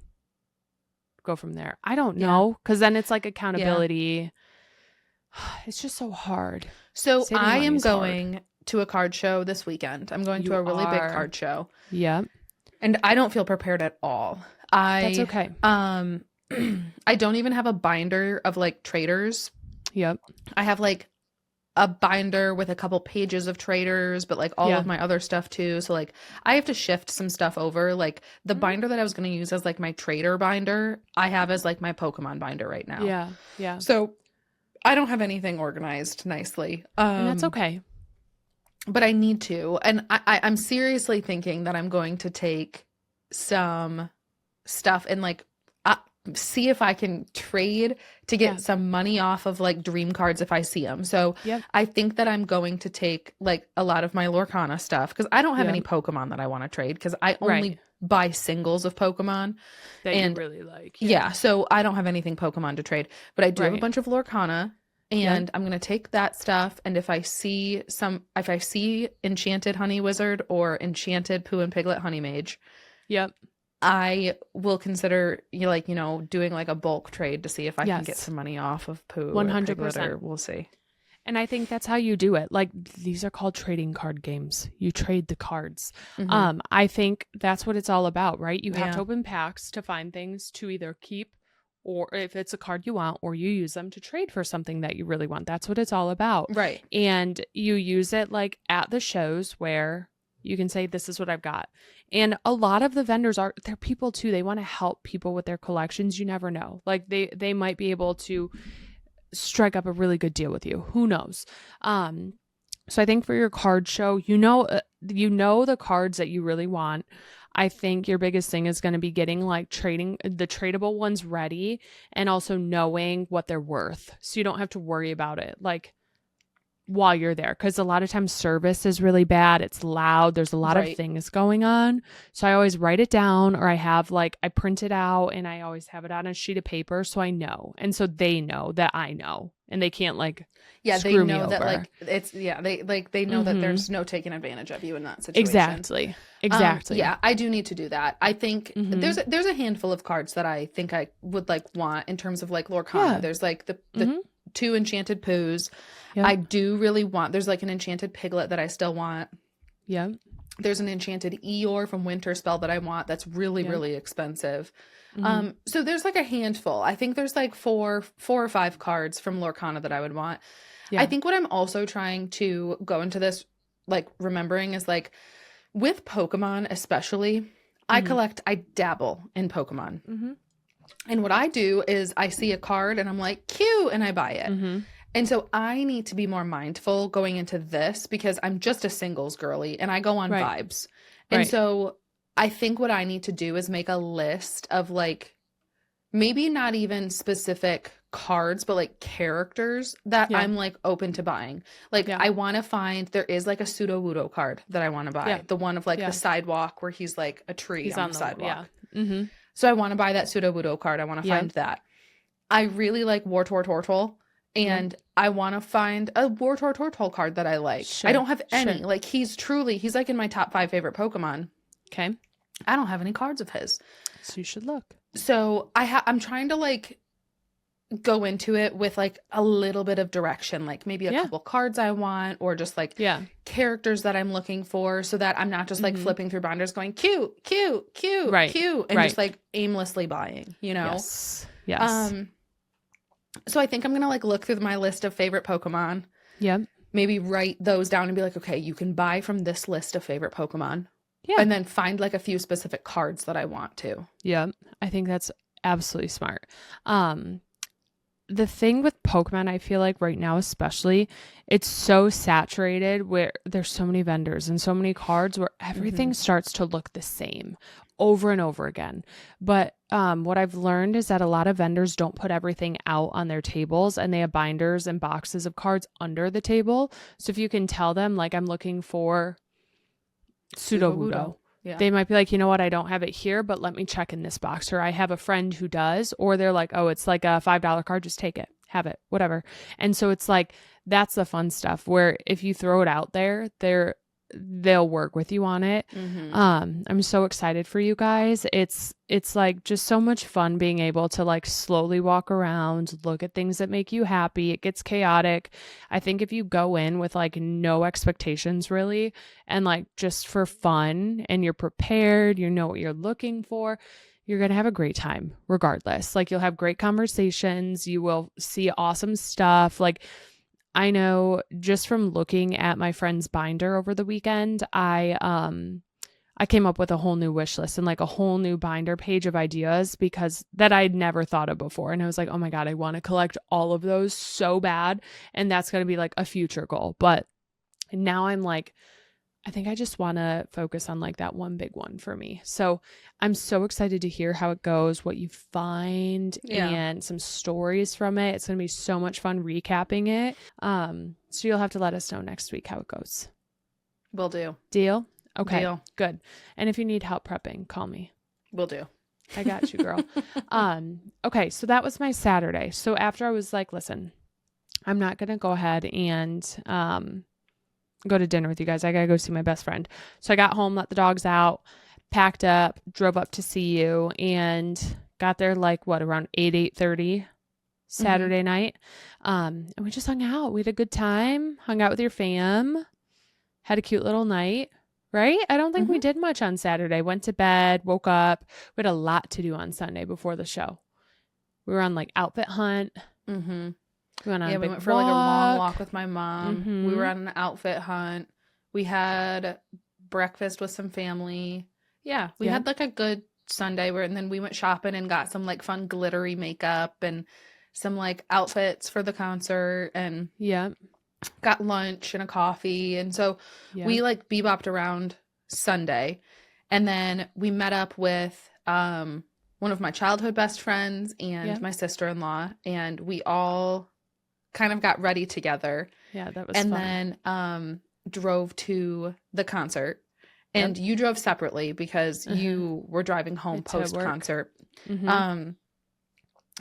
go from there. I don't know, because then it's like accountability. It's just so hard. So I am going to a card show this weekend. I'm going to a really big card show. Yeah. And I don't feel prepared at all. That's okay. I don't even have a binder of like traders. Yep. I have like a binder with a couple pages of traders, but like all of my other stuff too. So like I have to shift some stuff over. Like the binder that I was going to use as like my trader binder, I have as like my Pokemon binder right now. Yeah. Yeah. So I don't have anything organized nicely. And that's okay. but I need to. And I'm seriously thinking that I'm going to take some stuff and like see if I can trade to get some money off of like dream cards if I see them. So I think that I'm going to take like a lot of my Lorcana stuff because I don't have any Pokemon that I want to trade because I only buy singles of Pokemon that you really like. So I don't have anything Pokemon to trade, but I do have a bunch of Lorcana. And I'm going to take that stuff. And if I see Enchanted Honey Wizard or Enchanted Pooh and Piglet Honey Mage, I will consider doing like a bulk trade to see if I can get some money off of Pooh 100%. Or we'll see. And I think that's how you do it. Like, these are called trading card games. You trade the cards. I think that's what it's all about, right? You have to open packs to find things to either keep, or if it's a card you want, or you use them to trade for something that you really want. That's what it's all about. Right. And you use it like at the shows where you can say, this is what I've got. And a lot of the vendors they're people too. They want to help people with their collections. You never know. Like they might be able to strike up a really good deal with you. Who knows? So I think for your card show, the cards that you really want. I think your biggest thing is going to be getting like trading the tradable ones ready and also knowing what they're worth. So you don't have to worry about it like while you're there. Cause a lot of times service is really bad. It's loud. There's a lot of things going on. So I always write it down, or I print it out and I always have it on a sheet of paper. So I know. And so they know that I know, and they can't like, screw me over. That like it's they know that there's no taking advantage of you in that situation. Exactly. I do need to do that. I think there's a handful of cards that I think I would like want in terms of like Lorcana. There's like the 2 Enchanted Poos. I do really want. There's like an Enchanted Piglet that I still want. There's an Enchanted Eeyore from Winter Spell that I want. That's really really expensive. So there's like a handful. I think there's like four or five cards from Lorcana that I would want. I think what I'm also trying to go into this like remembering is like with Pokemon especially, I dabble in Pokemon. And what I do is I see a card and I'm like, cute, and I buy it. And so I need to be more mindful going into this because I'm just a singles girly and I go on vibes. And so I think what I need to do is make a list of like, maybe not even specific cards, but like characters that I'm like open to buying. Like I want to find, there is like a Sudowoodo card that I want to buy. The one of like the sidewalk where he's like a tree on the sidewalk. So I want to buy that Sudowoodo card. I want to find that. I really like Wartortle. And I want to find a Wartortle card that I like. I don't have any. Like he's like in my top 5 favorite Pokemon. Okay. I don't have any cards of his. So you should look. So I'm trying to like go into it with like a little bit of direction, like maybe a couple cards I want, or just like characters that I'm looking for, so that I'm not just like flipping through binders going cute, and just like aimlessly buying, Yes. So I think I'm going to like look through my list of favorite Pokemon. Maybe write those down and be like, okay, you can buy from this list of favorite Pokemon. And then find like a few specific cards that I want to. I think that's absolutely smart. The thing with Pokemon, I feel like right now especially, it's so saturated where there's so many vendors and so many cards where everything starts to look the same over and over again. But what I've learned is that a lot of vendors don't put everything out on their tables, and they have binders and boxes of cards under the table. So if you can tell them, like, I'm looking for Sudowoodo. They might be like, you know what, I don't have it here, but let me check in this box. Or I have a friend who does. Or they're like, oh, it's like a $5 card. Just take it, have it, whatever. And so it's like, that's the fun stuff where if you throw it out there, they'll work with you on it. I'm so excited for you guys. It's like just so much fun being able to like slowly walk around, look at things that make you happy. It gets chaotic. I think if you go in with like no expectations really, and like just for fun, and you're prepared, you know what you're looking for, you're going to have a great time regardless. Like you'll have great conversations. You will see awesome stuff. Like I know just from looking at my friend's binder over the weekend, I came up with a whole new wish list and like a whole new binder page of ideas because that I'd never thought of before. And I was like, oh my God, I want to collect all of those so bad. And that's going to be like a future goal. But And now I'm like, I think I just want to focus on like that one big one for me. So I'm so excited to hear how it goes, what you find, and some stories from it. It's going to be so much fun recapping it. So you'll have to let us know next week how it goes. Will do. Deal? Okay. Deal. Good. And if you need help prepping, call me. Will do. I got you, girl. Okay. So that was my Saturday. So after I was like, listen, I'm not going to go ahead and, go to dinner with you guys. I gotta go see my best friend. So I got home, let the dogs out, packed up, drove up to see you, and got there like around 8:30 Saturday night. And we just hung out. We had a good time, hung out with your fam, had a cute little night, right? I don't think we did much on Saturday. Went to bed, woke up. We had a lot to do on Sunday before the show. We were on like outfit hunt. We went on we went for like a long walk with my mom. We were on an outfit hunt. We had breakfast with some family. Yeah, we had like a good Sunday and then we went shopping and got some like fun glittery makeup and some like outfits for the concert and got lunch and a coffee. And so we like bebopped around Sunday. And then we met up with one of my childhood best friends and my sister-in-law, and we all kind of got ready together. Yeah, that was fun. And then drove to the concert. And you drove separately because you were driving home post-concert.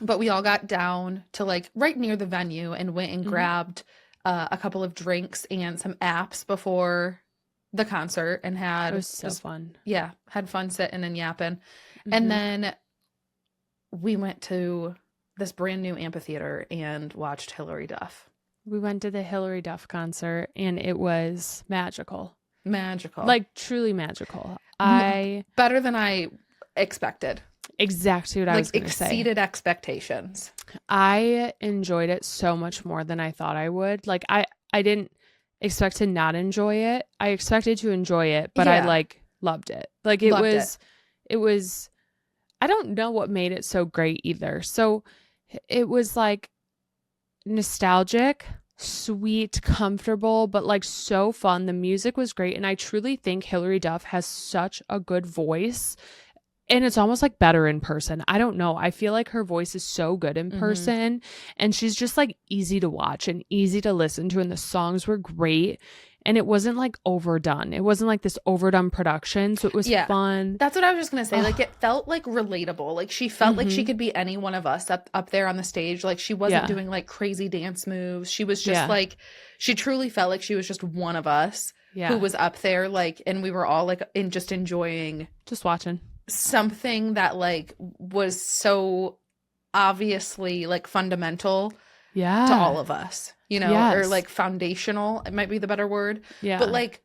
But we all got down to like right near the venue and went and grabbed a couple of drinks and some apps before the concert and had... It was so fun. Yeah, had fun sitting and yapping. And then we went to this brand new amphitheater and watched Hilary Duff. We went to the Hilary Duff concert and it was magical. Magical. Like truly magical. Better than I expected. Exactly what I was going to say. Exceeded expectations. I enjoyed it so much more than I thought I would. Like I didn't expect to not enjoy it. I expected to enjoy it, but I like loved it. Like it was I don't know what made it so great either. So it was like nostalgic, sweet, comfortable, but like so fun. The music was great. And I truly think Hilary Duff has such a good voice. And it's almost like better in person. I don't know. I feel like her voice is so good in person. And she's just like easy to watch and easy to listen to. And the songs were great. And it wasn't like overdone. It wasn't like this overdone production. So it was fun. That's what I was just going to say. Like it felt like relatable. Like she felt like she could be any one of us up there on the stage. Like she wasn't doing like crazy dance moves. She was just like, she truly felt like she was just one of us who was up there. Like, and we were all like just enjoying. Just watching. Something that like was so obviously like fundamental to all of us, you know, or like foundational, it might be the better word. But like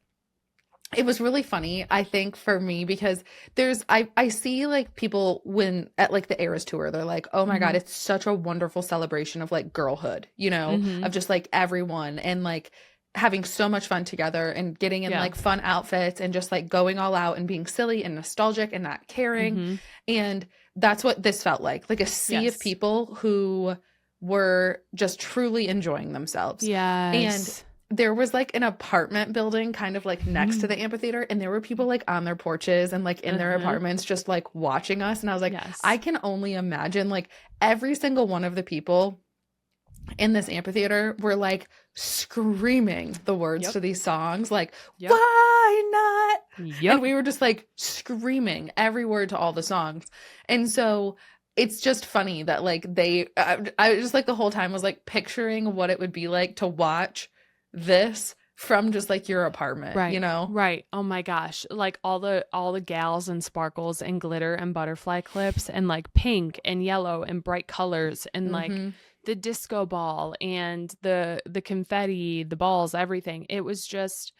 it was really funny, I think, for me, because I see like people when at like the Eras tour, they're like, oh my God, it's such a wonderful celebration of like girlhood, you know, of just like everyone and like having so much fun together and getting in like fun outfits and just like going all out and being silly and nostalgic and not caring. And that's what this felt like a sea of people who were just truly enjoying themselves. And there was like an apartment building kind of like next to the amphitheater, and there were people like on their porches and like in their apartments just like watching us. And I was like, I can only imagine like every single one of the people in this amphitheater were like screaming the words to these songs, like why not? And we were just like screaming every word to all the songs. And so it's just funny that like I just like the whole time was like picturing what it would be like to watch this from just like your apartment, you know? Right. Oh my gosh. Like all the gals and sparkles and glitter and butterfly clips and like pink and yellow and bright colors and like the disco ball and the confetti, the balls, everything. It was just,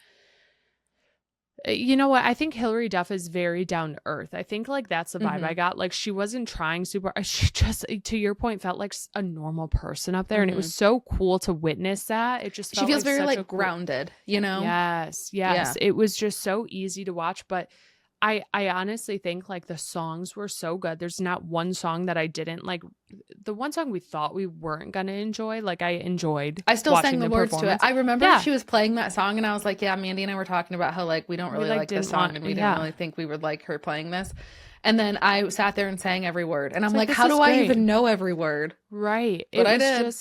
you know what? I think Hilary Duff is very down to earth. I think like that's the vibe I got. Like she wasn't trying super, she just, to your point, felt like a normal person up there. And it was so cool to witness that. It just felt she feels like very like grounded, you know? Yes. It was just so easy to watch. But I honestly think like the songs were so good. There's not one song that I didn't like. The one song we thought we weren't going to enjoy, like I enjoyed. I still sang the words to it. I remember she was playing that song and I was like, yeah, Mandy and I were talking about how like we don't really like this song and we didn't really think we would like her playing this. And then I sat there and sang every word. And I'm like, how do I even know every word? Right. But I did.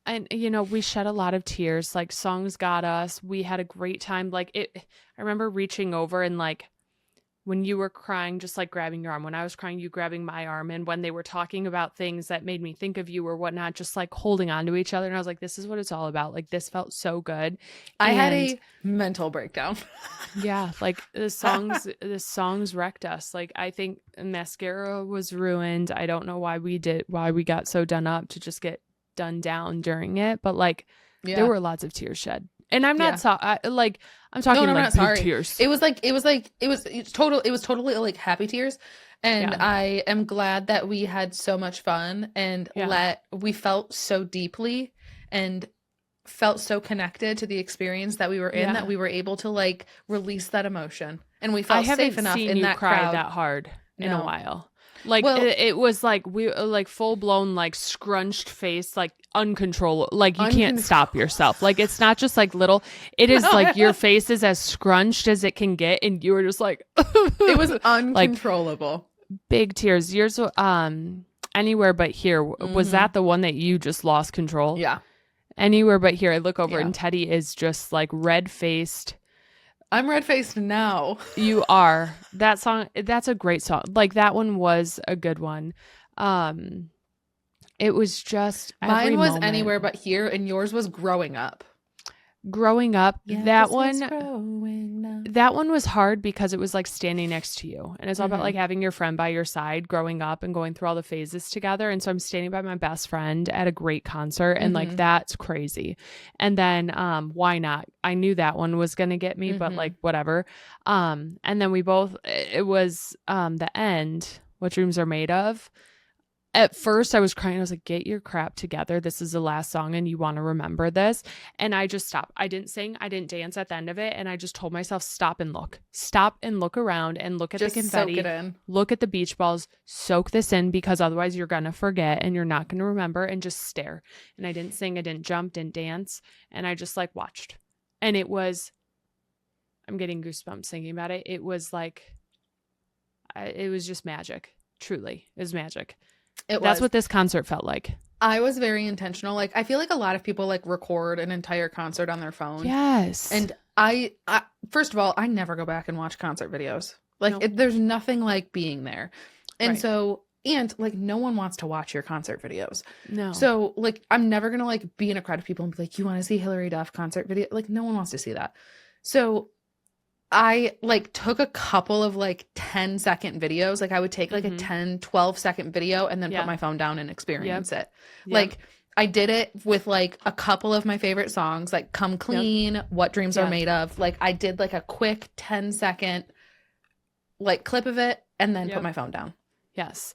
And, you know, we shed a lot of tears. Like, songs got us. We had a great time. Like, I remember reaching over and, like, when you were crying, just, like, grabbing your arm. When I was crying, you grabbing my arm. And when they were talking about things that made me think of you or whatnot, just, like, holding on to each other. And I was like, this is what it's all about. Like, this felt so good. I had a mental breakdown. Yeah. Like, the songs wrecked us. Like, I think Mascara was ruined. I don't know why we got so done up to just get done down during it, but like there were lots of tears shed, and I'm not I'm talking like big tears. It was totally like happy tears, and I am glad that we had so much fun and we felt so deeply and felt so connected to the experience that we were in that we were able to like release that emotion, and we felt safe enough in that crowd. That hard in a while. Like, it was like we like full blown, like scrunched face, like uncontrollable. Like you can't stop yourself. Like it's not just like little. It is like your face is as scrunched as it can get, and you were just like, it was uncontrollable. Like, big tears. Yours, Anywhere But Here. Was that the one that you just lost control? Yeah. Anywhere But Here. I look over and Teddy is just like red faced. I'm red-faced now. You are. That song, that's a great song. Like, that one was a good one. It was just mine was moment. Anywhere But Here, and yours was Growing Up. Growing Up, that one was hard because it was like standing next to you, and it's all about like having your friend by your side growing up and going through all the phases together. And so I'm standing by my best friend at a great concert, and like that's crazy. And then Why Not? I knew that one was gonna get me, but like whatever. And then we both, it was The End, What Dreams Are Made Of. At first I was crying. I was like, get your crap together. This is the last song and you want to remember this. And I just stopped. I didn't sing. I didn't dance at the end of it. And I just told myself, stop and look around and look at just the confetti, soak it in. Look at the beach balls, soak this in, because otherwise you're going to forget and you're not going to remember, and just stare. And I didn't sing. I didn't jump, didn't dance. And I just like watched. And it was, I'm getting goosebumps thinking about it. It was like, it was just magic. Truly. It was magic. That's what this concert felt like. I was very intentional. Like, I feel like a lot of people like record an entire concert on their phone. Yes. And I first of all, I never go back and watch concert videos. Like, there's nothing like being there. And and like no one wants to watch your concert videos. No. So like I'm never going to like be in a crowd of people and be like, you want to see Hilary Duff concert video? Like no one wants to see that. So I like took a couple of like 10-second videos. Like I would take like a 10-12-second video and then put my phone down and experience it. Like I did it with like a couple of my favorite songs, like Come Clean, What Dreams Are Made Of. Like I did like a quick 10-second like clip of it and then put my phone down. Yes.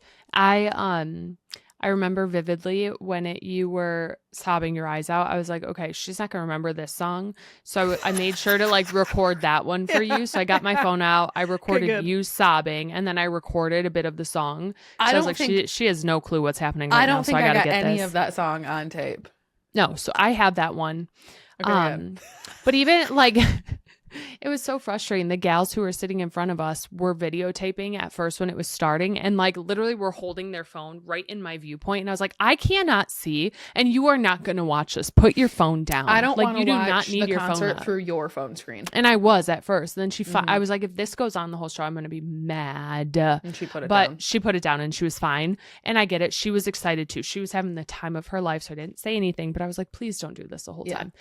I remember vividly when you were sobbing your eyes out. I was like, okay, she's not going to remember this song. So I made sure to like record that one for you. So I got my phone out. I recorded you sobbing, and then I recorded a bit of the song. I was like, she has no clue what's happening right now. I don't think I got any of that song on tape. No. So I have that one. Okay, but even like... It was so frustrating. The gals who were sitting in front of us were videotaping at first when it was starting, and like literally were holding their phone right in my viewpoint. And I was like, I cannot see, and you are not going to watch this. Put your phone down. I don't want to watch the concert through your phone screen. And I was at first. And then I was like, if this goes on the whole show, I'm going to be mad. And she put it down. But she put it down and she was fine. And I get it. She was excited too. She was having the time of her life. So I didn't say anything, but I was like, please don't do this the whole time.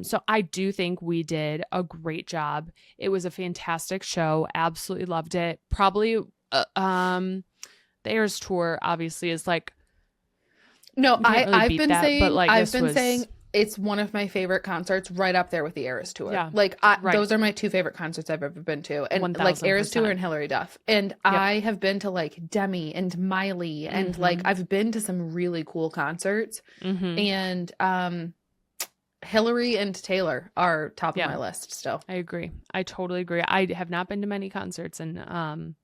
So I do think we did a great job. It was a fantastic show. Absolutely loved it. Probably the Eras tour obviously is like, no, I've been saying it's one of my favorite concerts, right up there with the Eras tour. Yeah, like those are my two favorite concerts I've ever been to, and 1000%. Like Eras tour and Hilary Duff. And I have been to like Demi and Miley, and like I've been to some really cool concerts. And Hilary and Taylor are top of my list still. I agree. I totally agree. I have not been to many concerts and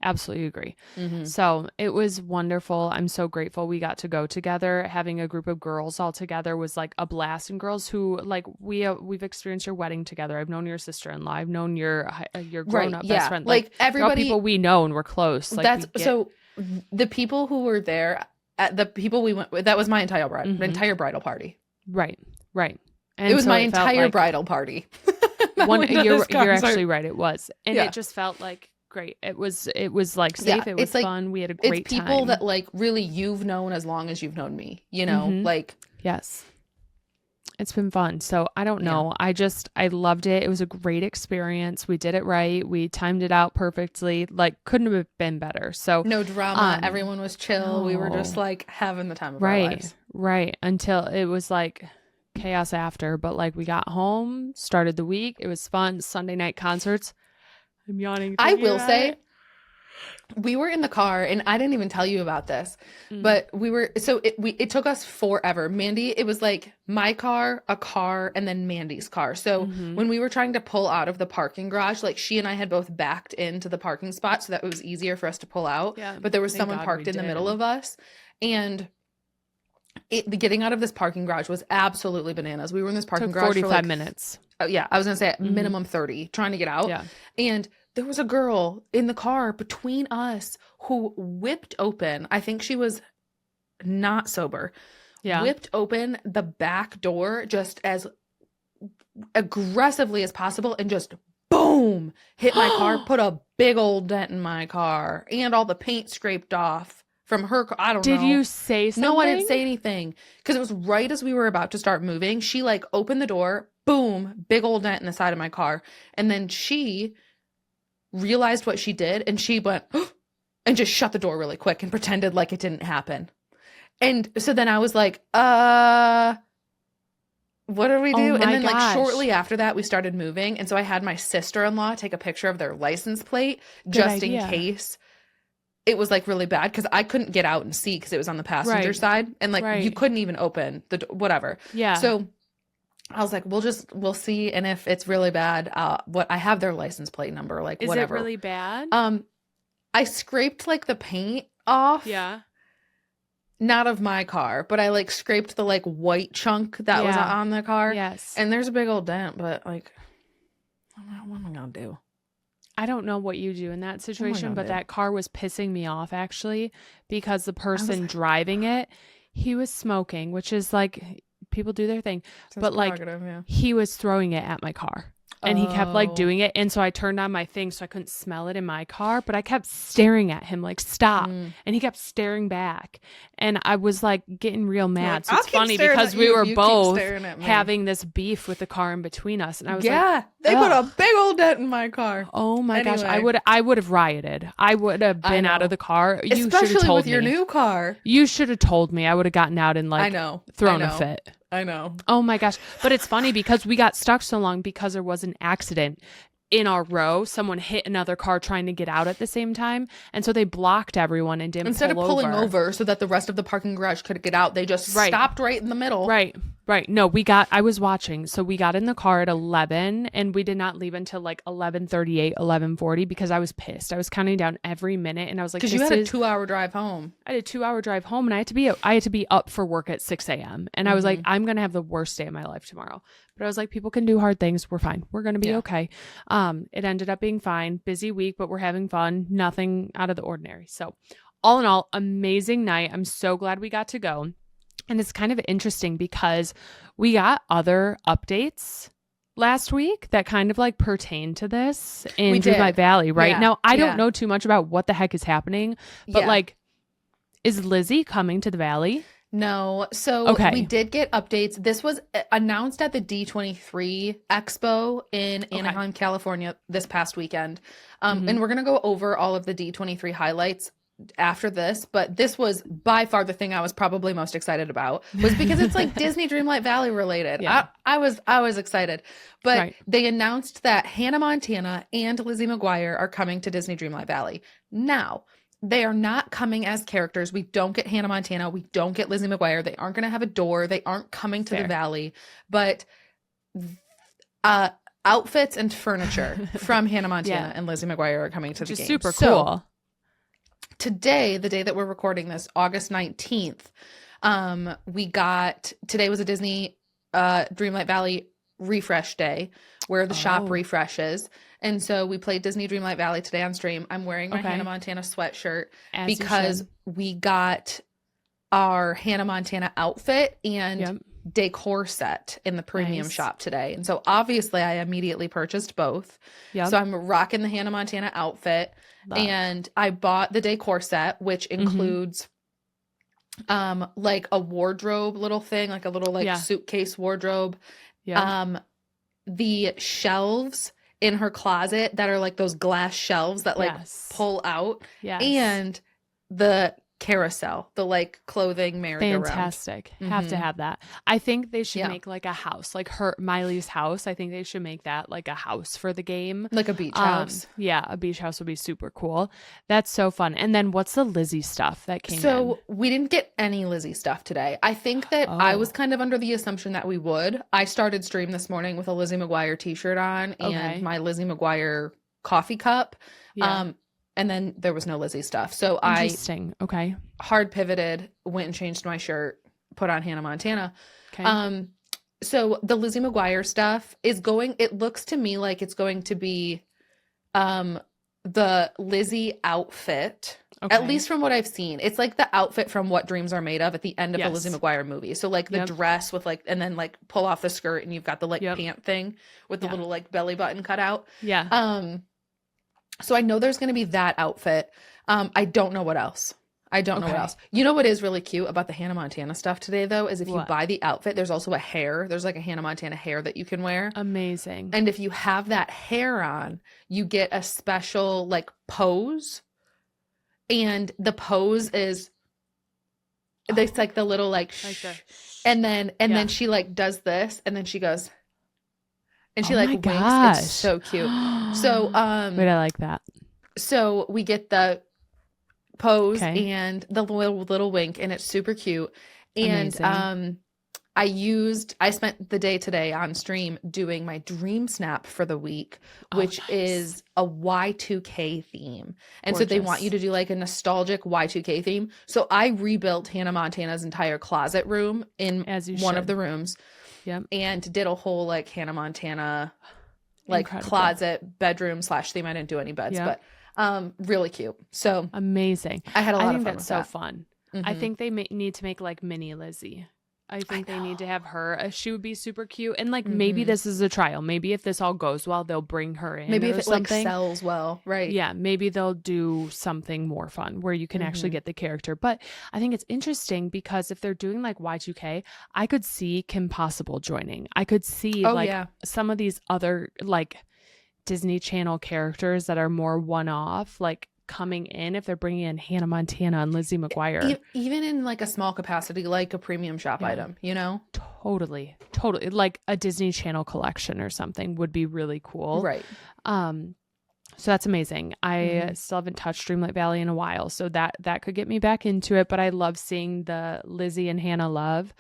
absolutely agree. Mm-hmm. So it was wonderful. I'm so grateful we got to go together. Having a group of girls all together was like a blast. And girls who like we've experienced your wedding together. I've known your sister-in-law. I've known your grown up best friend. Like everybody, people we know and we're close. Like so the people who were there, the people we went with, that was my entire bridal party. Right. And it was my entire bridal party. You're actually right. It was, and it just felt like. Great. It was like safe. It was fun. We had a great time. It's people that like really you've known as long as you've known me, you know, like. Yes. It's been fun. So I don't know. I loved it. It was a great experience. We did it right. We timed it out perfectly. Like couldn't have been better. So no drama. Everyone was chill. No. We were just like having the time of our lives. Right. Until it was like chaos after, but like we got home, started the week. It was fun. Sunday night concerts. I'm yawning. I will say, we were in the car, and I didn't even tell you about this, but it took us forever. Mandi, it was like my car, a car, and then Mandi's car. So when we were trying to pull out of the parking garage, like she and I had both backed into the parking spot so that it was easier for us to pull out. Yeah, but there was someone parked in the middle of us, and getting out of this parking garage was absolutely bananas. We were in this parking garage 45 for like minutes. Oh, yeah, I was going to say minimum 30 trying to get out. Yeah. And there was a girl in the car between us who whipped open, I think she was not sober, whipped open the back door just as aggressively as possible and just boom, hit my car, put a big old dent in my car and all the paint scraped off from her car. I don't know. Did you say something? No, I didn't say anything because it was right as we were about to start moving. She like opened the door, boom, big old dent in the side of my car. And then she realized what she did and she went and just shut the door really quick and pretended like it didn't happen. And so then I was like, what do we do? And then like shortly after that, we started moving. And so I had my sister-in-law take a picture of their license plate just in case it was like really bad because I couldn't get out and see because it was on the passenger side. And like you couldn't even open the door, whatever. Yeah. So I was like, we'll see. And if it's really bad, I have their license plate number, like whatever. Is it really bad? I scraped like the paint off. Yeah. Not of my car, but I like scraped the like white chunk that was on the car. Yes. And there's a big old dent, but like, what am I going to do? I don't know what you do in that situation, but that car was pissing me off actually because the person driving it, he was smoking, which is like people do their thing, but like he was throwing it at my car. And he kept like doing it. And so I turned on my thing so I couldn't smell it in my car. But I kept staring at him like, stop. And he kept staring back. And I was like getting real mad. So it's funny because we were both having this beef with the car in between us. And I was like, they put a big old dent in my car. Oh my gosh. I would have rioted. I would have been out of the car. You should have told me. With your new car. You should have told me. I would have gotten out and like thrown a fit. I know. Oh my gosh. But it's funny because we got stuck so long because there was an accident in our row. Someone hit another car trying to get out at the same time. And so they blocked everyone and didn't Instead of pulling over so that the rest of the parking garage could get out, they just stopped right in the middle. Right. No, I was watching. So we got in the car at 11 and we did not leave until like 11:38, 11:40 because I was pissed. I was counting down every minute and I was like, because you had a 2-hour drive home. I had a 2-hour drive home and I had to be up for work at 6 a.m. And I was like, I'm going to have the worst day of my life tomorrow. But I was like, people can do hard things. We're fine. We're going to be okay. It ended up being fine. Busy week, but we're having fun. Nothing out of the ordinary. So all in all, amazing night. I'm so glad we got to go. And it's kind of interesting because we got other updates last week that kind of like pertain to this in Dreamlight Valley, right? Now, I don't know too much about what the heck is happening, but like, is Lizzie coming to the Valley? No. So we did get updates. This was announced at the D23 Expo in Anaheim, California this past weekend. And we're going to go over all of the D23 highlights after this, but this was by far the thing I was probably most excited about was because it's like Disney Dreamlight Valley related. Yeah. I was excited, but they announced that Hannah Montana and Lizzie McGuire are coming to Disney Dreamlight Valley. Now, they are not coming as characters. We don't get Hannah Montana. We don't get Lizzie McGuire. They aren't going to have a door. They aren't coming to the valley. But outfits and furniture from Hannah Montana and Lizzie McGuire are coming to the game. Super cool. Today, the day that we're recording this, August 19th, today was a Disney Dreamlight Valley refresh day where the shop refreshes. And so we played Disney Dreamlight Valley today on stream. I'm wearing my Hannah Montana sweatshirt because we got our Hannah Montana outfit and decor set in the premium shop today. And so obviously I immediately purchased both. So I'm rocking the Hannah Montana outfit. And I bought the decor set, which includes like a wardrobe little thing, like a little suitcase wardrobe. The shelves in her closet that are like those glass shelves that like pull out, and the carousel, the like clothing merry-go-round. Fantastic. Have to have that. I think they should make like a house, like Miley's house. I think they should make that like a house for the game, like a beach house. Yeah, a beach house would be super cool. That's so fun. And then what's the Lizzie stuff that came in? So we didn't get any Lizzie stuff today. I think that I was kind of under the assumption that we would. I started stream this morning with a Lizzie McGuire t-shirt on and my Lizzie McGuire coffee cup. And then there was no Lizzie stuff. So I hard pivoted, went and changed my shirt, put on Hannah Montana. So the Lizzie McGuire stuff it looks to me like it's going to be the Lizzie outfit, at least from what I've seen. It's like the outfit from What Dreams Are Made Of at the end of the Lizzie McGuire movie. So like the dress with like, and then like pull off the skirt and you've got the like pant thing with the little like belly button cut out. So I know there's going to be that outfit. I don't know what else. Know what else. You know what is really cute about the Hannah Montana stuff today, though, is if you buy the outfit, there's also a hair. There's like a Hannah Montana hair that you can wear. Amazing. And if you have that hair on, you get a special like pose. And the pose is, it's like the little like, and then she like does this and then she goes, and she like winks. It's so cute. So wait, I like that. So we get the pose and the little wink, and it's super cute. And Amazing. I spent the day today on stream doing my dream snap for the week, which is a Y2K theme. And so they want you to do like a nostalgic Y2K theme. So I rebuilt Hannah Montana's entire closet room in one of the rooms. And did a whole like Hannah Montana like closet bedroom / theme. I didn't do any beds, but really cute. So amazing. I had a lot of fun. That's so fun. I think they need to make like mini Lizzie. I think they need to have her. She would be super cute. And like maybe this is a trial. Maybe if this all goes well, they'll bring her in. Maybe if it something. like sells well, right? Yeah, maybe they'll do something more fun where you can actually get the character. But I think it's interesting because if they're doing like Y2K, I could see Kim Possible joining. I could see some of these other like Disney Channel characters that are more one-off, like coming in if they're bringing in Hannah Montana and Lizzie McGuire, even in like a small capacity, like a premium shop item, you know. Totally like a Disney Channel collection or something would be really cool, right? So that's amazing. I still haven't touched Dreamlight Valley in a while, so that could get me back into it. But I love seeing the Lizzie and Hannah love.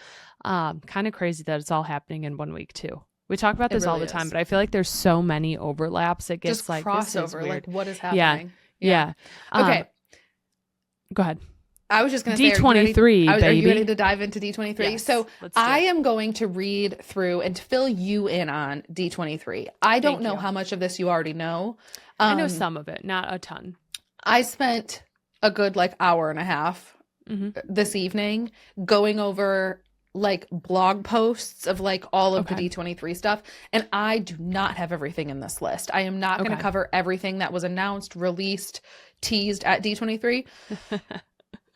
Kind of crazy that it's all happening in 1 week too. We talk about this all the time, but I feel like there's so many overlaps. It gets just like crossover. Like what is happening? Yeah. Okay. Go ahead. I was just going to say D23, baby. Are you ready to dive into D23? Yes, so I am going to read through and fill you in on D23. I don't know how much of this you already know. I know some of it, not a ton. I spent a good like hour and a half this evening going over like blog posts of like all of the D23 stuff. And I do not have everything in this list. I am not going to cover everything that was announced, released, teased at D23.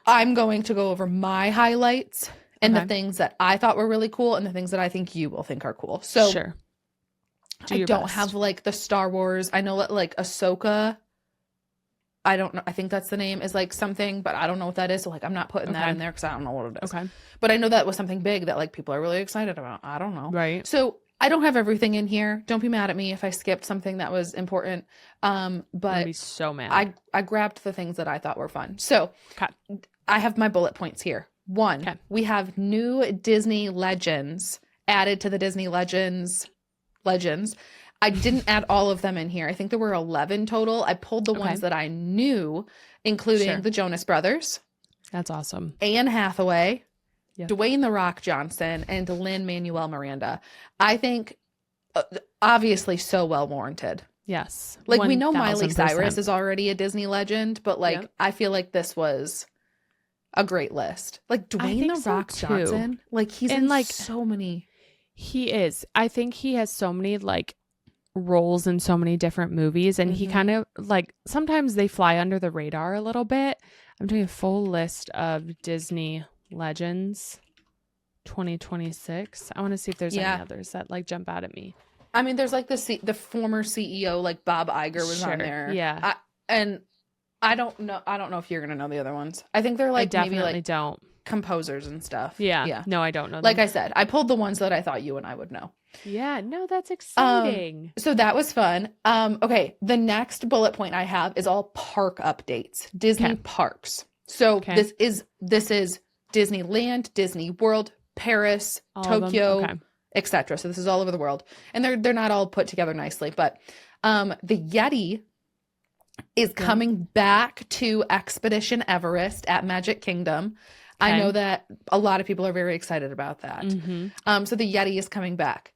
I'm going to go over my highlights and the things that I thought were really cool and the things that I think you will think are cool. So I don't have like the Star Wars. I know that like Ahsoka, I don't know. I think that's the name is like something, but I don't know what that is. So like, I'm not putting that in there because I don't know what it is. But I know that was something big that like people are really excited about. I don't know. Right. So I don't have everything in here. Don't be mad at me if I skipped something that was important. But I'd be so mad. I grabbed the things that I thought were fun. So Okay. I have my bullet points here. 1, Okay. we have new Disney legends added to the Disney Legends. I didn't add all of them in here. I think there were 11 total. I pulled the ones that I knew, including the Jonas Brothers. That's awesome. Anne Hathaway, Yep. Dwayne "The Rock" Johnson, and Lin-Manuel Miranda. I think obviously so well warranted. Yes. Like, we know Miley 1000%. Cyrus is already a Disney legend, but like I feel like this was a great list. Like Dwayne "The Rock" Johnson, like he's in like so many. He is. I think he has so many like roles in so many different movies, and he kind of like sometimes they fly under the radar a little bit. I'm doing a full list of Disney legends 2026. I want to see if there's any others that like jump out at me. I mean, there's like the former CEO, like Bob Iger was on there. Yeah. I don't know if you're gonna know the other ones. I think they're like definitely maybe like don't. composers and stuff. Yeah. No, I don't know them. Like I said, I pulled the ones that I thought you and I would know. Yeah, no, that's exciting. So that was fun. Okay, the next bullet point I have is all park updates. Disney parks. So this is Disneyland, Disney World, Paris, all Tokyo, etc. So this is all over the world, and they're not all put together nicely. But the Yeti is coming back to Expedition Everest at Magic Kingdom. I know that a lot of people are very excited about that. So the Yeti is coming back.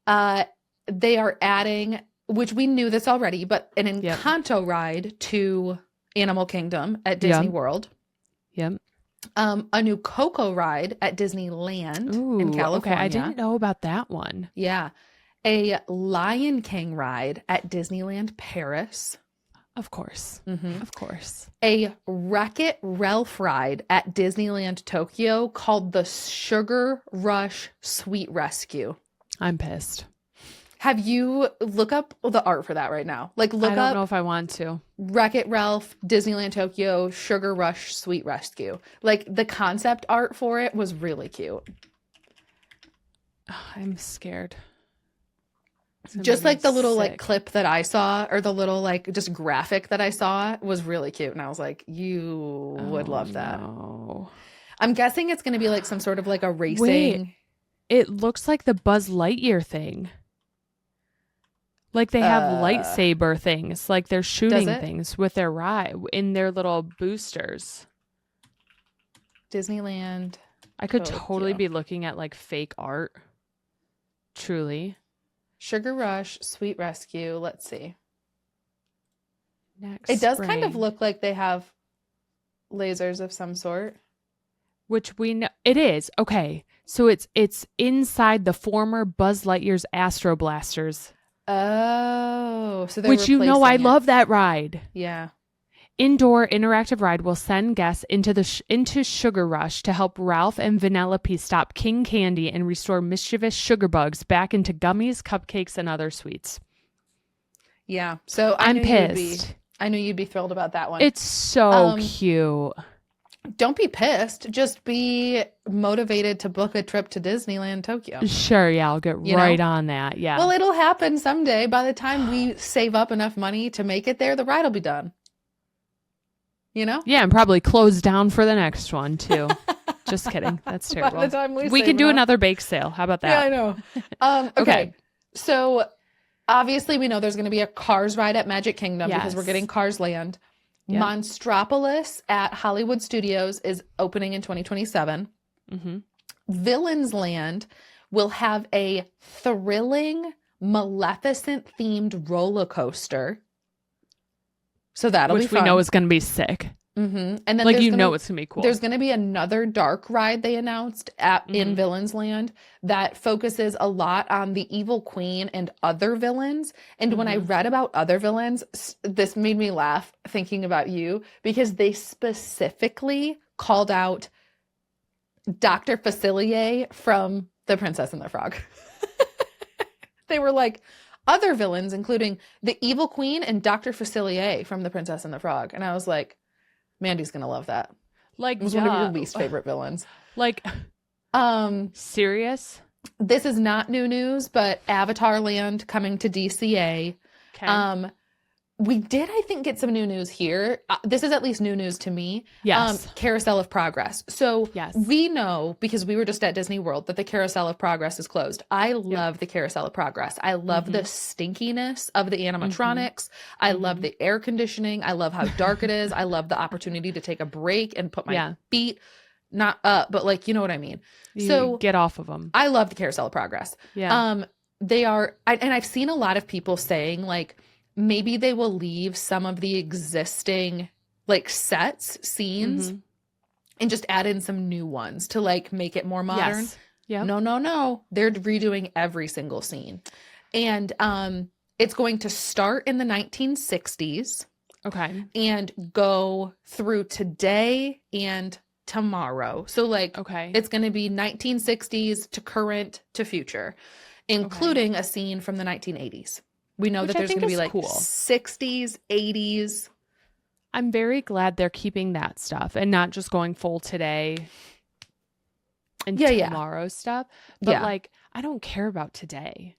They are adding, which we knew this already, but an Encanto ride to Animal Kingdom at Disney World. Yep. A new Coco ride at Disneyland in California. Okay, I didn't know about that one. Yeah. A Lion King ride at Disneyland Paris. Of course. Of course. A Wreck-It Ralph ride at Disneyland Tokyo called the Sugar Rush Sweet Rescue. I'm pissed. Have you look up the art for that right now? Like look up. I don't know if I want to. Wreck-It Ralph, Disneyland Tokyo, Sugar Rush Sweet Rescue. Like the concept art for it was really cute. I'm scared. Just like the little like clip that I saw, or the little like just graphic that I saw was really cute. And I was like, you would love that. No. I'm guessing it's going to be like some sort of like a racing. Wait, it looks like the Buzz Lightyear thing. Like they have lightsaber things, like they're shooting things with their ride in their little boosters. Disneyland. I could totally be looking at like fake art. Truly. Sugar Rush, Sweet Rescue. Let's see. Next it does kind of look like they have lasers of some sort. Which we know it is. Okay. So it's inside the former Buzz Lightyear's Astro Blasters. Oh, so they're which I love that ride. Yeah. Indoor interactive ride will send guests into Sugar Rush to help Ralph and Vanellope stop King Candy and restore mischievous sugar bugs back into gummies, cupcakes, and other sweets. Yeah. So I'm pissed. I knew you'd be thrilled about that one. It's so cute. Don't be pissed. Just be motivated to book a trip to Disneyland Tokyo. Sure, yeah, I'll get right on that. Yeah. Well, it'll happen someday. By the time we save up enough money to make it there, the ride will be done. You know? Yeah, and probably close down for the next one too. Just kidding. That's terrible. By the time we can do another bake sale. How about that? Yeah, I know. Okay. So obviously we know there's going to be a Cars ride at Magic Kingdom because we're getting Cars Land. Yep. Monstropolis at Hollywood Studios is opening in 2027. Villains Land will have a thrilling Maleficent themed roller coaster. So that'll be fun. Which we know is going to be sick. And then like it's going to be cool. There's going to be another dark ride they announced in Villains Land that focuses a lot on the evil queen and other villains. And when I read about other villains, this made me laugh thinking about you because they specifically called out Dr. Facilier from The Princess and the Frog. They were like, other villains, including the evil queen and Dr. Facilier from The Princess and the Frog. And I was like, Mandy's going to love that. Like, it was one of your least favorite villains. Like, serious? This is not new news, but Avatar Land coming to DCA. Okay. We did, I think, get some new news here. This is at least new news to me. Yes. Carousel of Progress. So yes. we know, because we were just at Disney World, that the Carousel of Progress is closed. I love the Carousel of Progress. I love the stinkiness of the animatronics. I love the air conditioning. I love how dark it is. I love the opportunity to take a break and put my feet not up, but like, you know what I mean? So get off of them. I love the Carousel of Progress. Yeah. They are, and I've seen a lot of people saying like, maybe they will leave some of the existing like sets, scenes, and just add in some new ones to like make it more modern. Yes. Yeah. No. They're redoing every single scene. And it's going to start in the 1960s. Okay. And go through today and tomorrow. So like it's going to be 1960s to current to future, including a scene from the 1980s. We know that there's going to be like cool 60s, 80s. I'm very glad they're keeping that stuff and not just going full today and tomorrow stuff. But like, I don't care about today.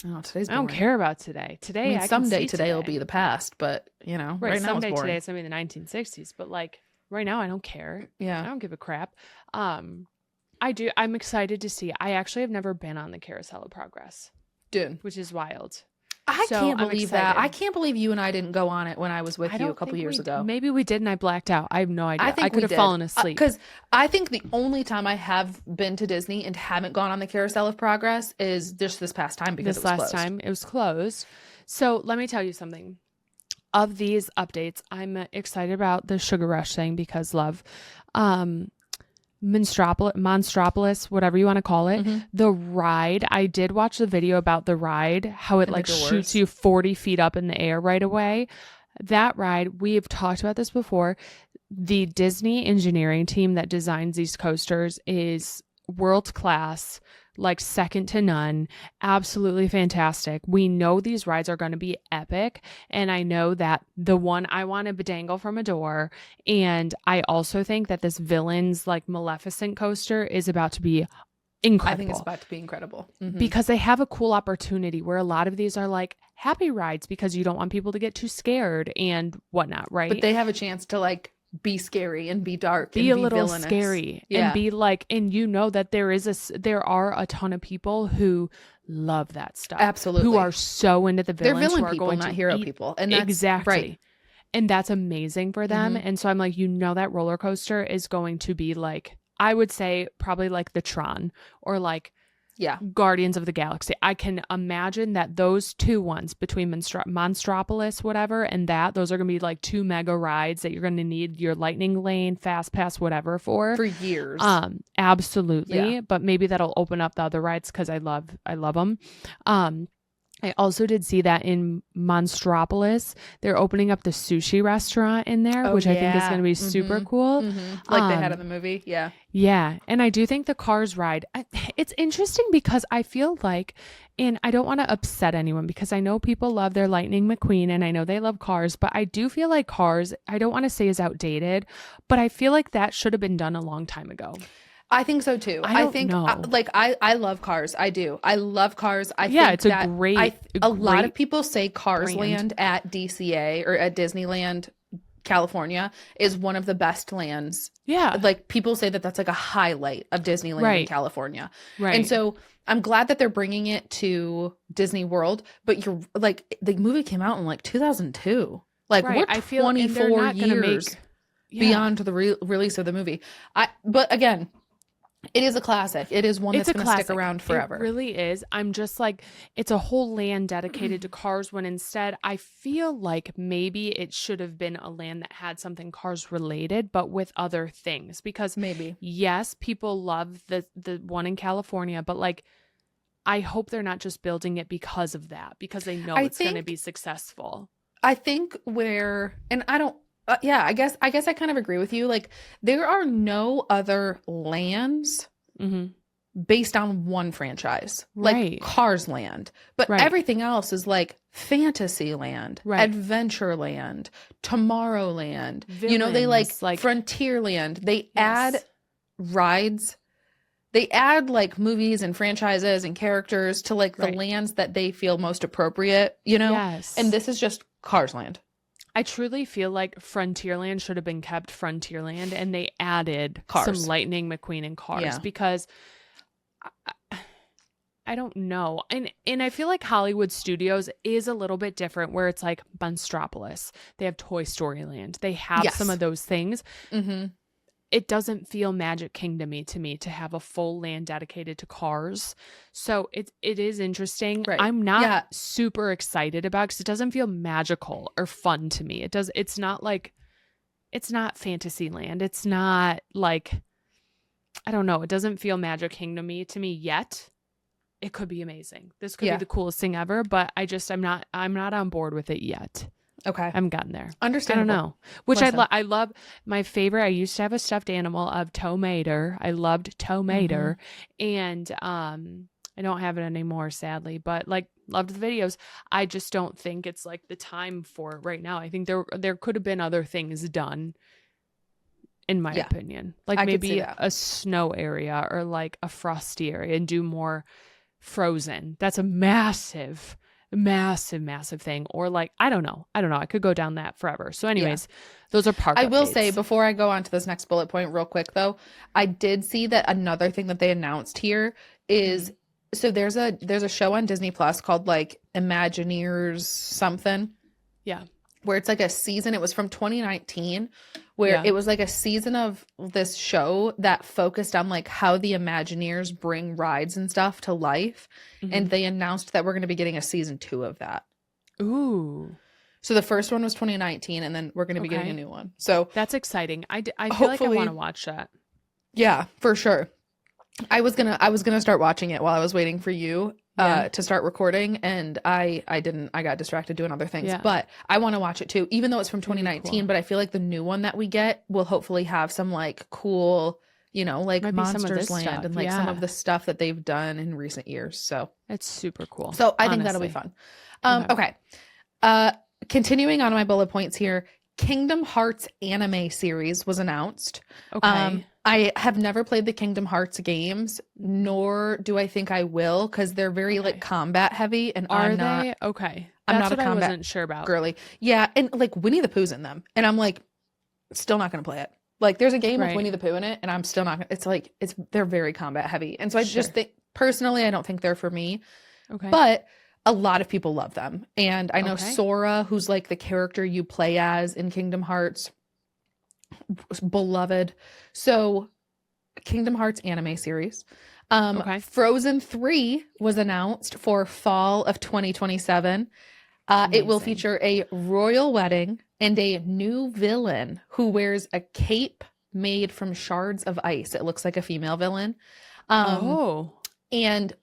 Oh, today's boring. I don't care about today. Today, I someday today will be the past, but you know, right now someday it's boring. Today it's gonna be the 1960s. But like right now, I don't care. Yeah, I don't give a crap. I do. I'm excited to see. I actually have never been on the Carousel of Progress, dude, which is wild. I can't believe that. I can't believe you and I didn't go on it when I was with you a couple years ago. Maybe we did and I blacked out. I have no idea. I think I could have fallen asleep. Because I think the only time I have been to Disney and haven't gone on the Carousel of Progress is just this past time because it was closed. Time it was closed. So let me tell you something. Of these updates, I'm excited about the Sugar Rush thing because love. Monstropolis, whatever you want to call it. The ride, I did watch the video about the ride, how it like shoots you 40 feet up in the air right away. That ride, we have talked about this before. The Disney engineering team that designs these coasters is world class, like second to none, absolutely fantastic. We know these rides are going to be epic, and I know that the one I want to dangle from a door, and I also think that this villain's like Maleficent coaster is about to be incredible. I think it's about to be incredible because they have a cool opportunity where a lot of these are like happy rides because you don't want people to get too scared and whatnot, right? But they have a chance to like be scary and be dark, be and a little villainous. Scary, and be like, and you know that there are a ton of people who love that stuff, absolutely, who are so into the villains. They're villain who are people, going not to hero people, and that's exactly right. And that's amazing for them. And so I'm like, you know, that roller coaster is going to be like, I would say probably like the Tron or like Guardians of the Galaxy. I can imagine that those two ones between Monstropolis, whatever, and those are going to be like two mega rides that you're going to need your Lightning Lane, Fast Pass, whatever for years. Absolutely. Yeah. But maybe that'll open up the other rides because I love them. I also did see that in Monstropolis, they're opening up the sushi restaurant in there, which I think is going to be super cool. Like they had in the movie. Yeah. Yeah. And I do think the Cars ride, it's interesting because I feel like, and I don't want to upset anyone because I know people love their Lightning McQueen and I know they love Cars, but I do feel like Cars, I don't want to say is outdated, but I feel like that should have been done a long time ago. I think so too. I think I love Cars. I do. I love Cars. I think it's a great. A lot of people say Cars Land at DCA or at Disneyland California is one of the best lands. Yeah. Like people say that that's like a highlight of Disneyland in California. Right. And so I'm glad that they're bringing it to Disney World, but you're like the movie came out in like 2002. Like we're 24 years beyond the release of the movie. But again, it is a classic. It is one that's going to stick around forever. It really is. I'm just like, it's a whole land dedicated to Cars when instead I feel like maybe it should have been a land that had something Cars related, but with other things. Because maybe, yes, people love the one in California, but like, I hope they're not just building it because of that, because they know it's going to be successful. I think I guess I kind of agree with you. Like there are no other lands based on one franchise, like Cars Land, but everything else is like Fantasyland, Adventureland, Tomorrowland. Villains, you know, they like Frontierland. They add rides they add like movies and franchises and characters to like the Right. lands that they feel most appropriate, you know? Yes. And this is just Cars Land. I truly feel like Frontierland should have been kept Frontierland, and they added Cars. some Lightning McQueen and Cars because I don't know. And I feel like Hollywood Studios is a little bit different, where it's like Monstropolis. They have Toy Story Land. They have some of those things. Mm-hmm. It doesn't feel Magic Kingdom-y to me to have a full land dedicated to cars. So it is interesting. Right. I'm not super excited about it because it doesn't feel magical or fun to me. It's not Fantasyland. It's not like, I don't know. It doesn't feel Magic Kingdom-y to me yet. It could be amazing. This could be the coolest thing ever, but I'm not on board with it yet. Okay. I haven't gotten there. Understandable. I don't know. Which I love. My favorite, I used to have a stuffed animal of Tow Mater. I loved Tow Mater. And I don't have it anymore, sadly. But like, loved the videos. I just don't think it's like the time for it right now. I think there could have been other things done, in my opinion. Like maybe a snow area or like a frosty area, and do more Frozen. That's a massive thing. Or like, I don't know. I could go down that forever. So anyways, those are park I will updates. say, before I go on to this next bullet point real quick though, I did see that another thing that they announced here is, so there's a show on Disney Plus called like Imagineers something. Yeah. Where it's like a season. It was from 2019, where it was like a season of this show that focused on like how the Imagineers bring rides and stuff to life. And they announced that we're going to be getting a season 2 of that. Ooh. So the first one was 2019, and then we're going to be getting a new one. So that's exciting. I feel like I want to watch that. Yeah, for sure. I was gonna start watching it while I was waiting for you to start recording, and I didn't. I got distracted doing other things. But I want to watch it too, even though it's from 2019. Cool. But I feel like the new one that we get will hopefully have some like cool, you know, like Monsters Land stuff. And like some of the stuff that they've done in recent years. So it's super cool. So I think that'll be fun. Okay. Continuing on my bullet points here, Kingdom Hearts anime series was announced. Okay. I have never played the Kingdom Hearts games, nor do I think I will, because they're very like combat heavy, and I'm not. Okay. I'm not a combat I wasn't sure about. Girly. Yeah, and like Winnie the Pooh's in them, and I'm like, still not gonna play it. Like, there's a game with Winnie the Pooh in it, and I'm still not gonna. It's like they're very combat heavy, and so I just think personally, I don't think they're for me. Okay. But a lot of people love them, and I know Sora, who's like the character you play as in Kingdom Hearts. Beloved. So Kingdom Hearts anime series. Frozen 3 was announced for fall of 2027. It will feature a royal wedding and a new villain who wears a cape made from shards of ice. It looks like a female villain. And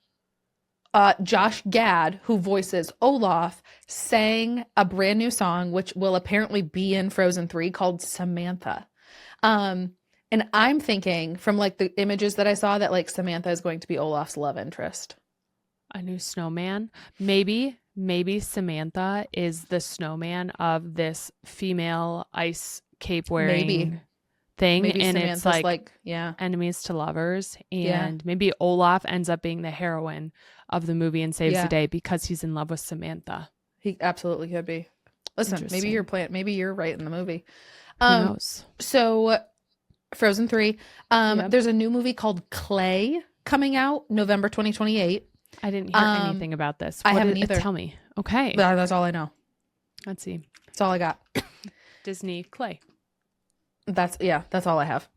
Josh Gad, who voices Olaf, sang a brand new song, which will apparently be in Frozen 3, called Samantha. And I'm thinking from like the images that I saw that like Samantha is going to be Olaf's love interest. A new snowman. Maybe Samantha is the snowman of this female ice cape wearing thing. Maybe and Samantha's it's like enemies to lovers. And maybe Olaf ends up being the heroine of the movie and saves the day because he's in love with Samantha. He absolutely could be. Listen, maybe you're right in the movie. Who knows? So Frozen 3. There's a new movie called Clay coming out November 2028. I didn't hear anything about this. I haven't either. Tell me. Okay. That's all I know. Let's see. That's all I got. Disney Clay. That's all I have.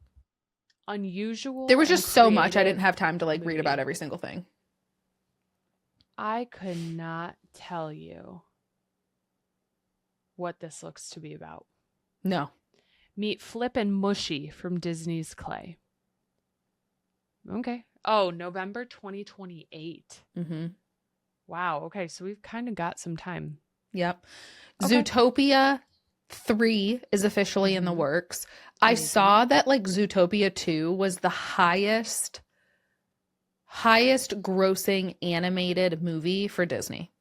Unusual. There was just so much I didn't have time to like read about every single thing. I could not tell you what this looks to be about. No. Meet Flip and Mushy from Disney's Clay. Okay. Oh, November 2028. Mm-hmm. Wow. Okay. So we've kind of got some time. Yep. Okay. Zootopia 3 is officially in the works. I saw that like Zootopia 2 was the highest grossing animated movie for Disney.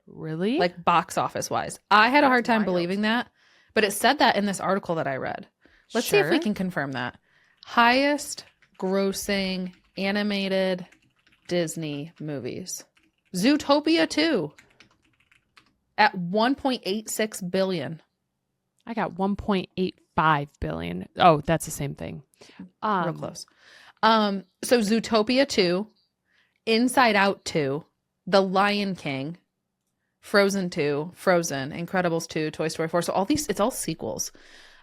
Really? Like box office wise. I had a hard time believing that, but it said that in this article that I read. Let's see if we can confirm that. Highest grossing animated Disney movies. Zootopia 2 at $1.86 billion. I got $1.85 billion. Oh, that's the same thing. Real close. So Zootopia 2, Inside Out 2, The Lion King, Frozen 2, Frozen, Incredibles 2, Toy Story 4. So all these, it's all sequels.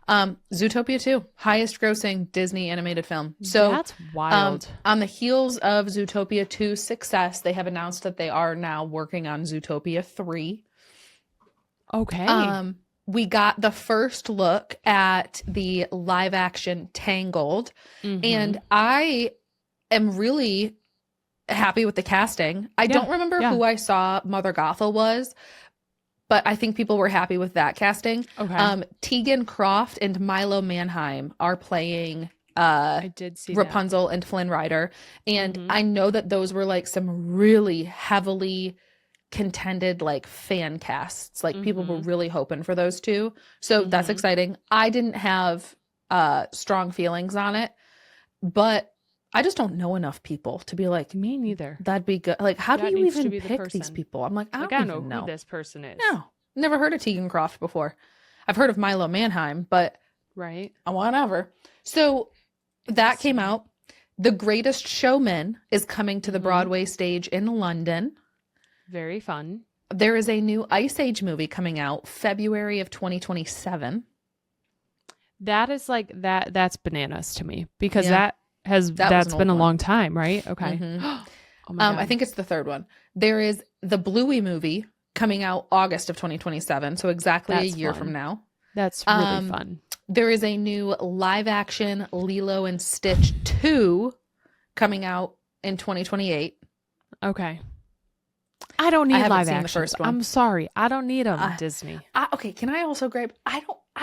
Zootopia 2, highest grossing Disney animated film. So that's wild. On the heels of Zootopia 2's success, they have announced that they are now working on Zootopia 3. Okay. We got the first look at the live action Tangled, and I am really happy with the casting. I don't remember who I saw Mother Gothel was, but I think people were happy with that casting. Okay. Tegan Croft and Milo Manheim are playing I did see Rapunzel and Flynn Rider, and I know that those were like some really heavily contended like fan casts. Like people were really hoping for those two, so that's exciting. I didn't have strong feelings on it, but I just don't know enough people to be like, me neither. That'd be good. Like, how That do you needs to even be the pick person. these people? I'm like, I Like, don't I even don't know know who this person is. No, never heard of Tegan Croft before. I've heard of Milo Manheim, but Right. whatever. So that came out. The Greatest Showman is coming to the Broadway stage in London. Very fun. There is a new Ice Age movie coming out February of 2027. That is like that's bananas to me because Yeah. that's an been a old long time, right? Okay. Oh my God. I think it's the third one. There is the Bluey movie coming out August of 2027, so exactly That's a year fun. from now. That's really fun. There is a new live action Lilo and Stitch 2 coming out in 2028. Okay. I don't need haven't live seen the action. first one. I'm sorry. I don't need them, Disney. Okay, can I also grab I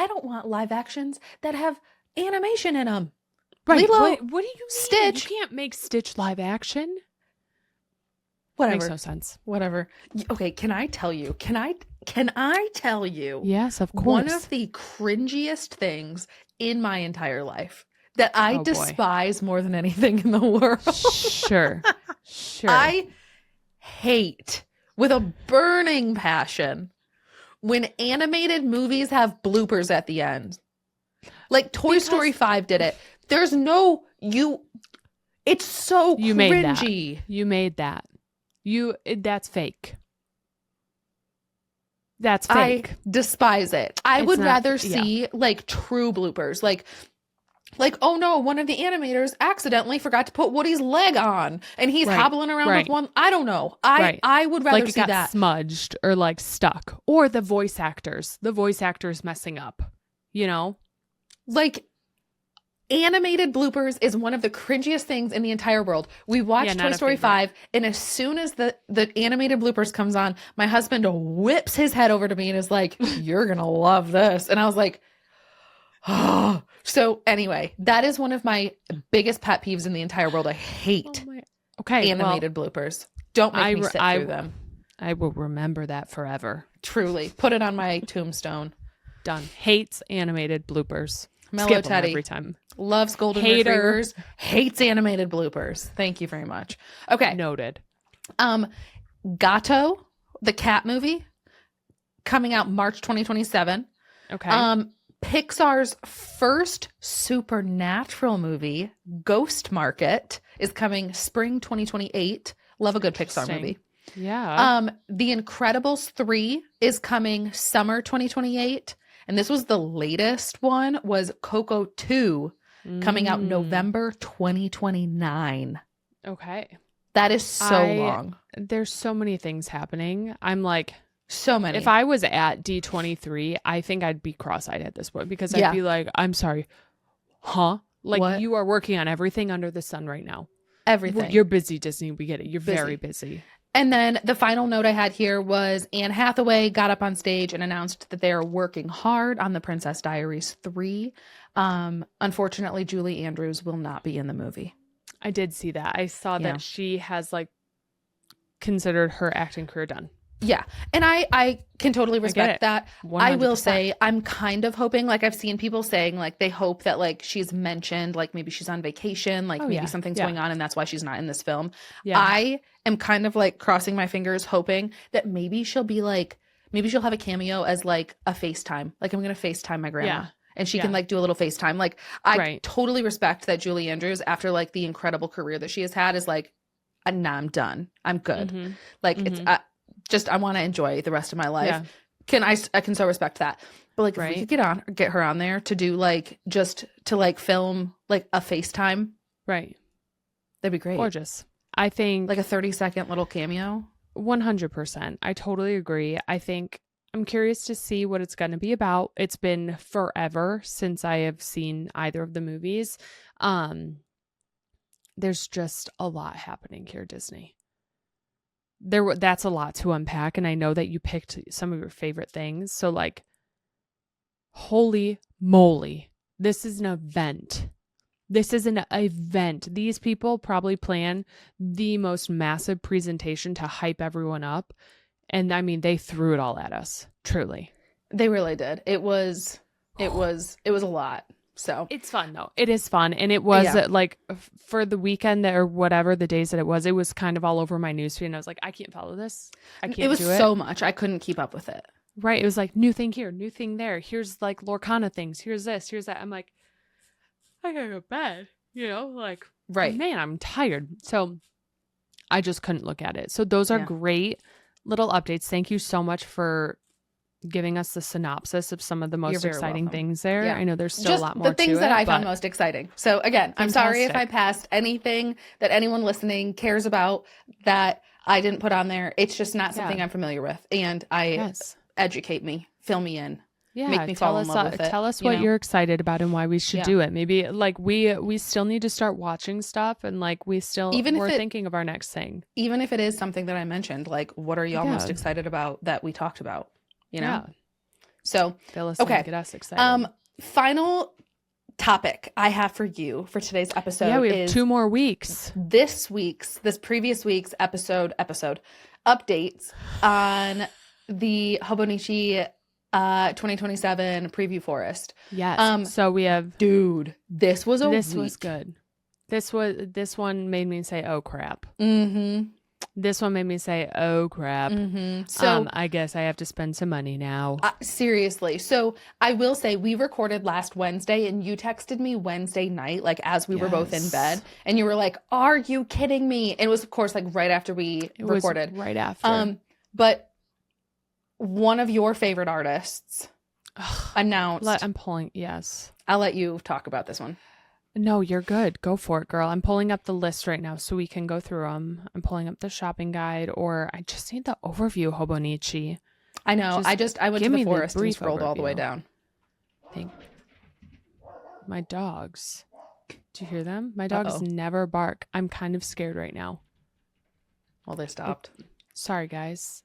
don't want live actions that have animation in them. Right. Lilo, what do you mean? Stitch. You can't make Stitch live action. Whatever. Makes no sense. Whatever. Okay, can I tell you? Can I tell you? Yes, of course. One of the cringiest things in my entire life that I despise more than anything in the world. Sure. I hate with a burning passion when animated movies have bloopers at the end. Like Toy Story 5 did it. There's no it's so you cringy. You made that. That's fake. That's fake. I despise it. I would rather see like true bloopers. Like, oh no, one of the animators accidentally forgot to put Woody's leg on and he's hobbling around with one. I don't know. I would rather like see it got that. Smudged or like stuck. Or the voice actors messing up. You know? Like animated bloopers is one of the cringiest things in the entire world. We watched Toy Story 5, and as soon as the animated bloopers comes on, my husband whips his head over to me and is like, "You're gonna love this." And I was like, "Oh." So anyway, that is one of my biggest pet peeves in the entire world. I hate animated bloopers. Don't make me sit through them. I will remember that forever. Truly, put it on my tombstone. Done. Hates animated bloopers. Mellow Teddy every time. Loves golden retrievers. Hates animated bloopers. Thank you very much. Okay. Noted. Gato, the cat movie, coming out March 2027. Okay. Pixar's first supernatural movie, Ghost Market, is coming spring 2028. Love a good Pixar movie. Yeah. The Incredibles 3 is coming summer 2028. And this was the latest one, was Coco 2, coming out November 2029. Okay. That is so long. There's so many things happening. I'm like, so many. If I was at D23, I think I'd be cross-eyed at this point because I'd be like, I'm sorry. Huh? Like what? You are working on everything under the sun right now. Everything. You're busy, Disney. We get it. You're very busy. And then the final note I had here was Anne Hathaway got up on stage and announced that they are working hard on The Princess Diaries 3. Unfortunately, Julie Andrews will not be in the movie. I did see that. I saw that she has like considered her acting career done. Yeah. And I can totally respect that. 100%. I will say I'm kind of hoping, like I've seen people saying like they hope that like she's mentioned, like maybe she's on vacation, like maybe something's going on and that's why she's not in this film. Yeah. I am kind of like crossing my fingers hoping that maybe she'll have a cameo as like a FaceTime. Like I'm going to FaceTime my grandma. Yeah. And she can like do a little FaceTime. Like I totally respect that Julie Andrews, after like the incredible career that she has had, is like, nah, I'm done. I'm good. Mm-hmm. Like it's I want to enjoy the rest of my life. Yeah. I can so respect that. But like if we could get her on there to do like just to like film like a FaceTime. Right. That'd be great. Gorgeous. I think like a 30-second little cameo. 100%. I totally agree. I think I'm curious to see what it's going to be about. It's been forever since I have seen either of the movies. There's just a lot happening here, Disney. That's a lot to unpack, and I know that you picked some of your favorite things. So like, holy moly, this is an event. This is an event. These people probably plan the most massive presentation to hype everyone up. And I mean, they threw it all at us. Truly. They really did. It was a lot. So it's fun though. It is fun. And it was like for the weekend or whatever the days that it was kind of all over my newsfeed. And I was like, I can't follow this. I can't do it. It was so much. I couldn't keep up with it. Right. It was like new thing here, new thing there. Here's like Lorcana things. Here's this, here's that. I'm like, I gotta go to bed, like, right. Man, I'm tired. So I just couldn't look at it. So those are great little updates. Thank you so much for giving us the synopsis of some of the most exciting things there. Yeah. I know there's still just a lot more the things that I found most exciting. So again, I'm sorry if I passed anything that anyone listening cares about that I didn't put on there. It's just not something I'm familiar with. And educate me, fill me in. Yeah, make me fall in love with it. Tell us what you're excited about and why we should do it. Maybe like we still need to start watching stuff, and like we're thinking of our next thing. Even if it is something that I mentioned, like what are y'all most excited about that we talked about? Yeah. So get us excited. Final topic I have for you for today's episode. Yeah, we have 2 more weeks. This previous week's episode updates on the Hobonichi 2027 preview forest. Yes. So we have this was good. This one made me say, oh crap. Mm-hmm. This one made me say, oh crap. Mm-hmm. So I guess I have to spend some money now. Seriously. So I will say we recorded last Wednesday and you texted me Wednesday night, like as we were both in bed, and you were like, are you kidding me? And it was of course like right after we recorded. Right after. But one of your favorite artists announced. Yes. I'll let you talk about this one. No, you're good. Go for it, girl. I'm pulling up the list right now so we can go through them. I'm pulling up the shopping guide, or I just need the overview, Hobonichi. I know. I went to the forest and scrolled all the way down. My dogs. Do you hear them? My dogs never bark. I'm kind of scared right now. Well, they stopped. Sorry, guys.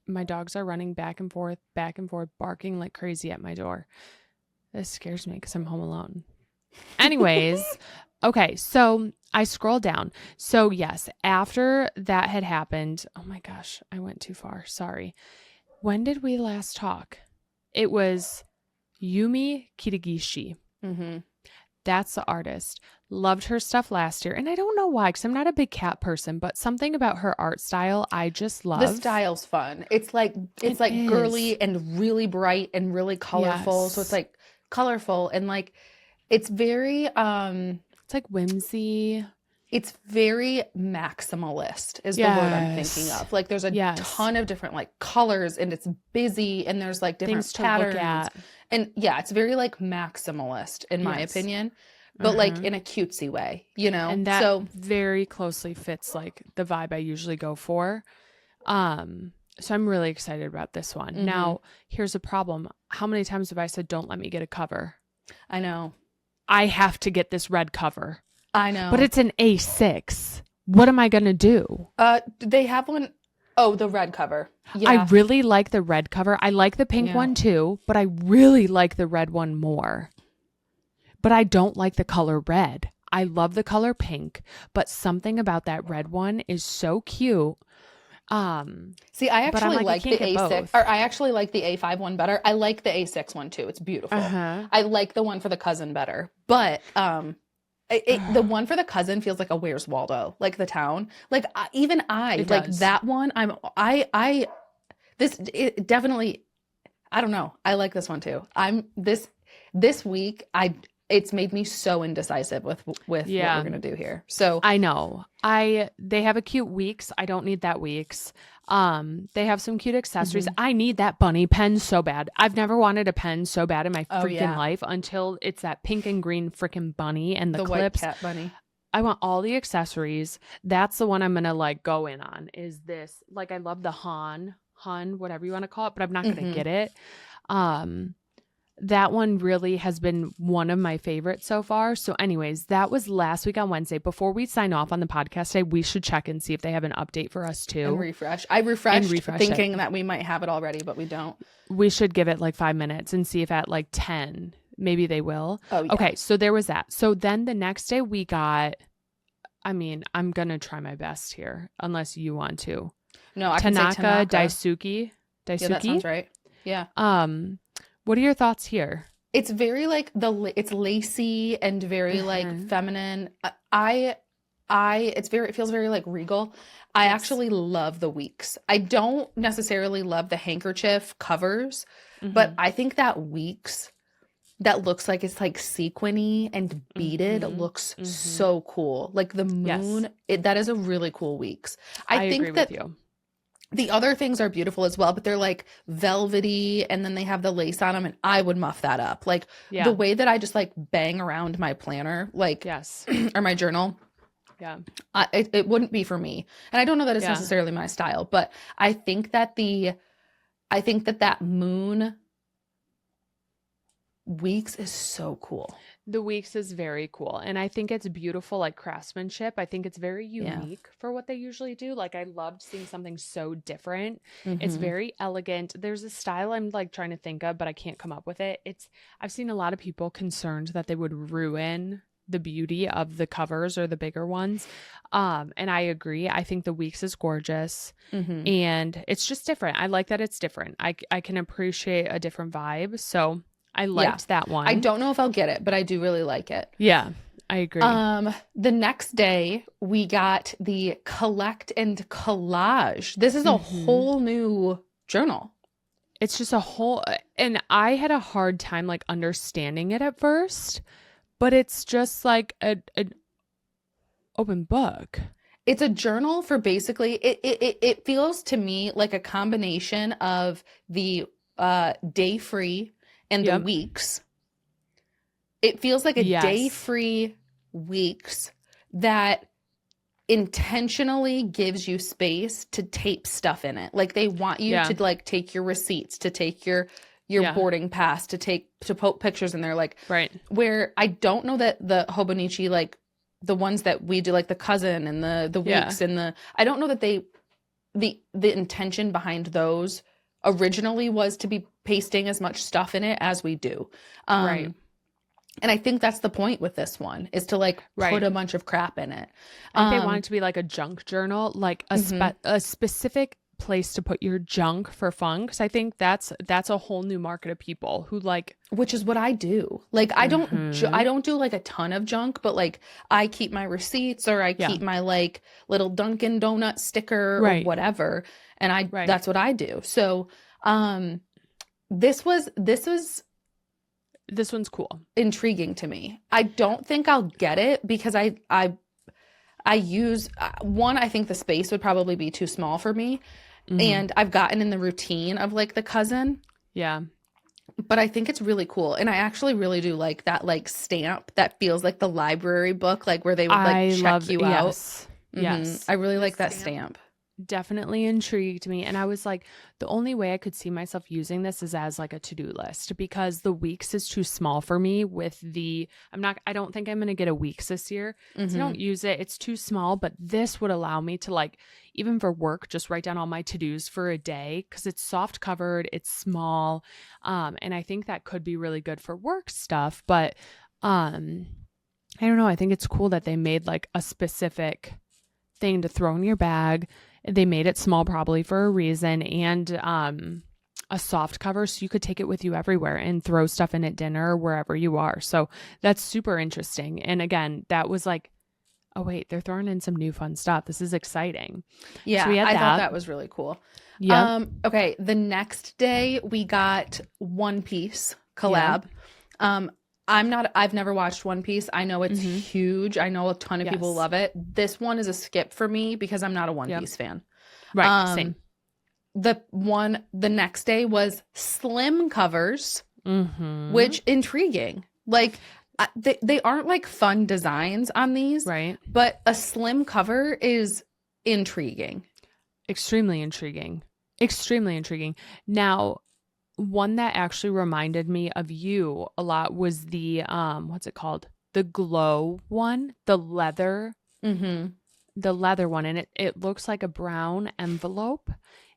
My dogs are running back and forth, barking like crazy at my door. This scares me because I'm home alone. Anyways, okay, so I scroll down. So yes, after that had happened, oh my gosh, I went too far. Sorry. When did we last talk? It was Yumi Kitagishi. Mm-hmm. That's the artist. Loved her stuff last year. And I don't know why, because I'm not a big cat person, but something about her art style I just love. The style's fun. It's like girly and really bright and really colorful. Yes. So it's like colorful and like it's very it's like whimsy. It's very maximalist is the word I'm thinking of. Like there's a ton of different like colors and it's busy and there's like different things patterns. To look at. And it's very like maximalist in my opinion, but like in a cutesy way, And that very closely fits like the vibe I usually go for. So I'm really excited about this one. Mm-hmm. Now, here's a problem. How many times have I said, don't let me get a cover? I know. I have to get this red cover. I know. But it's an A6. What am I going to do? They have one. Oh, the red cover. Yeah. I really like the red cover. I like the pink one too, but I really like the red one more. But I don't like the color red. I love the color pink, but something about that red one is so cute. See, I actually like the A6, both. or I actually like the A5 one better. I like the A6 one too. It's beautiful. I like the one for the cousin better, but the one for the cousin feels like a Where's Waldo, like the town. Like even like does. That one. It definitely. I don't know. I like this one too. This week. It's made me so indecisive with what we're gonna do here. So I know they have a cute Weeks. I don't need that Weeks. They have some cute accessories. I need that bunny pen so bad. I've never wanted a pen so bad in my freaking life until it's that pink and green freaking bunny and the clips. White cat bunny. I want all the accessories. That's the one I'm gonna like go in on. Is this like I love the Hun, whatever you want to call it, but I'm not gonna get it. That one really has been one of my favorites so far. So anyways, that was last week on Wednesday. Before we sign off on the podcast today, we should check and see if they have an update for us too. And refresh. I refreshed thinking that we might have it already, but we don't. We should give it like 5 minutes and see if at like 10, maybe they will. Oh, yeah. Okay, so there was that. So then the next day we got, I'm going to try my best here, unless you want to. No, I can say Tanaka. Daisuke. Yeah, that sounds right. Yeah. What are your thoughts here? It's very like it's lacy and very like feminine. It feels very like regal. I actually love the Weeks. I don't necessarily love the handkerchief covers, but I think that Weeks that looks like it's like sequiny and beaded looks so cool. Like the moon, that is a really cool Weeks. I think agree with you. The other things are beautiful as well, but they're like velvety and then they have the lace on them and I would muff that up. Like the way that I just like bang around my planner, like, or my journal. Yeah. It wouldn't be for me. And I don't know that it's necessarily my style, but I think that that moon Weeks is so cool. The Weeks is very cool. And I think it's beautiful, like craftsmanship. I think it's very unique for what they usually do. Like I loved seeing something so different. It's very elegant. There's a style I'm like trying to think of, but I can't come up with it. I've seen a lot of people concerned that they would ruin the beauty of the covers or the bigger ones. And I agree. I think the Weeks is gorgeous and it's just different. I like that it's different. I can appreciate a different vibe. So I liked that one. I don't know if I'll get it, but I do really like it. Yeah, I agree. The next day we got the Collect and Collage. This is a whole new journal. It's just a whole, and I had a hard time like understanding it at first, but it's just like an open book. It's a journal for basically, it feels to me like a combination of the day free and the Weeks. It feels like a day-free Weeks that intentionally gives you space to tape stuff in it. Like they want you to like take your receipts, to take your boarding pass, to put pictures in there. Like where I don't know that the Hobonichi, like the ones that we do, like the cousin and the Weeks and I don't know that the intention behind those originally was to be pasting as much stuff in it as we do. And I think that's the point with this one is to like put a bunch of crap in it. I think they want it to be like a junk journal, like a specific place to put your junk for fun. Cause I think that's a whole new market of people who like, which is what I do. Like I don't do like a ton of junk, but like I keep my receipts or I keep my like little Dunkin' Donut sticker or whatever. And that's what I do. So, this one's cool. Intriguing to me. I don't think I'll get it because I use one, I think the space would probably be too small for me. And I've gotten in the routine of like the cousin. Yeah. But I think it's really cool. And I actually really do like that like stamp that feels like the library book, like where they would like check you out. Yes. I really like that stamp. Definitely intrigued me. And I was like, the only way I could see myself using this is as like a to-do list because the Weeks is too small for me with I don't think I'm going to get a Weeks this year. So I don't use it. It's too small, but this would allow me to like, even for work, just write down all my to-dos for a day because it's soft covered, it's small. And I think that could be really good for work stuff. But I don't know. I think it's cool that they made like a specific thing to throw in your bag. They made it small probably for a reason, and a soft cover so you could take it with you everywhere and throw stuff in at dinner or wherever you are. So that's super interesting. And again, that was like, oh wait, they're throwing in some new fun stuff. This is exciting. Yeah, so I thought that was really cool. Yeah. Okay, the next day we got One Piece collab. Yeah. I've never watched One Piece. I know it's huge. I know a ton of people love it. This one is a skip for me because I'm not a One Piece fan. Right, same. The next day was slim covers, which intriguing. Like they aren't like fun designs on these, right? But a slim cover is intriguing. Extremely intriguing. Extremely intriguing. Now, one that actually reminded me of you a lot was the what's it called? The glow one, the leather. The leather one, and it looks like a brown envelope.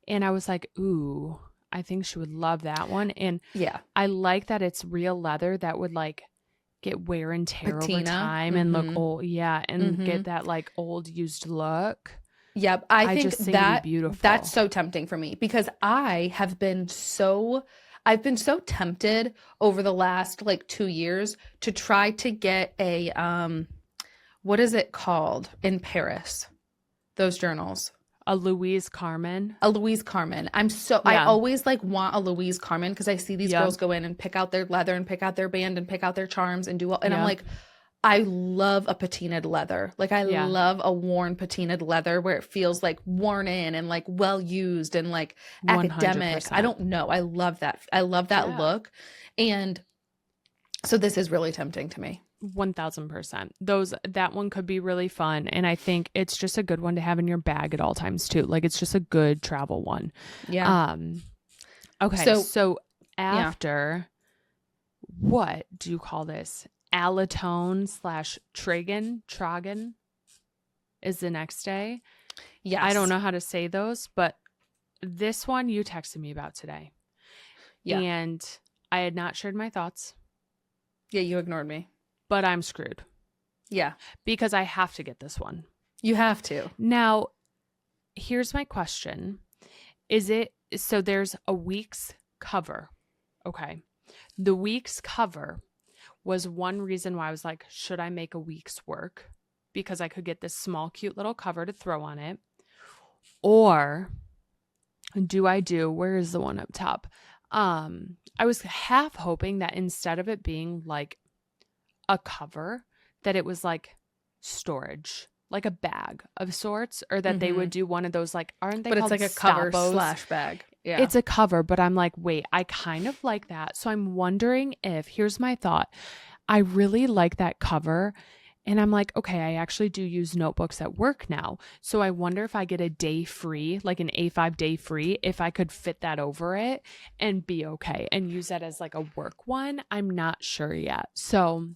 And I was like, ooh, I think she would love that one. And yeah, I like that it's real leather that would like get wear and tear over time and look old. Yeah. And get that like old used look. Yep. I think just think it'd be beautiful. That's so tempting for me because I've been so tempted over the last like 2 years to try to get a, what is it called in Paris? Those journals. A Louise Carmen. I always like want a Louise Carmen because I see these girls go in and pick out their leather and pick out their band and pick out their charms and do all. And I'm like, I love a patinaed leather. Like I love a worn patinaed leather where it feels like worn in and like well used and like academic. 100%. I don't know. I love that. I love that look. And so this is really tempting to me. 1000%. That one could be really fun, and I think it's just a good one to have in your bag at all times too. Like it's just a good travel one. Yeah. Okay. So after what do you call this? Allatone / Tragen is the next day. Yes. I don't know how to say those, but this one you texted me about today. Yeah. And I had not shared my thoughts. Yeah, you ignored me. But I'm screwed. Yeah. Because I have to get this one. You have to. Now, here's my question. So there's a week's cover. Okay. The week's cover was one reason why I was like, should I make a week's work? Because I could get this small, cute little cover to throw on it. Or where is the one up top? I was half hoping that instead of it being like a cover, that it was like storage, like a bag of sorts, or that they would do one of those like, aren't they but called it's like a cover / bag. Yeah, it's a cover, but I'm like, wait, I kind of like that. So I'm wondering if, here's my thought, I really like that cover, and I'm like, okay, I actually do use notebooks at work now, so I wonder if I get a day free, like an A5 day free, if I could fit that over it and be okay and use that as like a work one. I'm not sure yet, so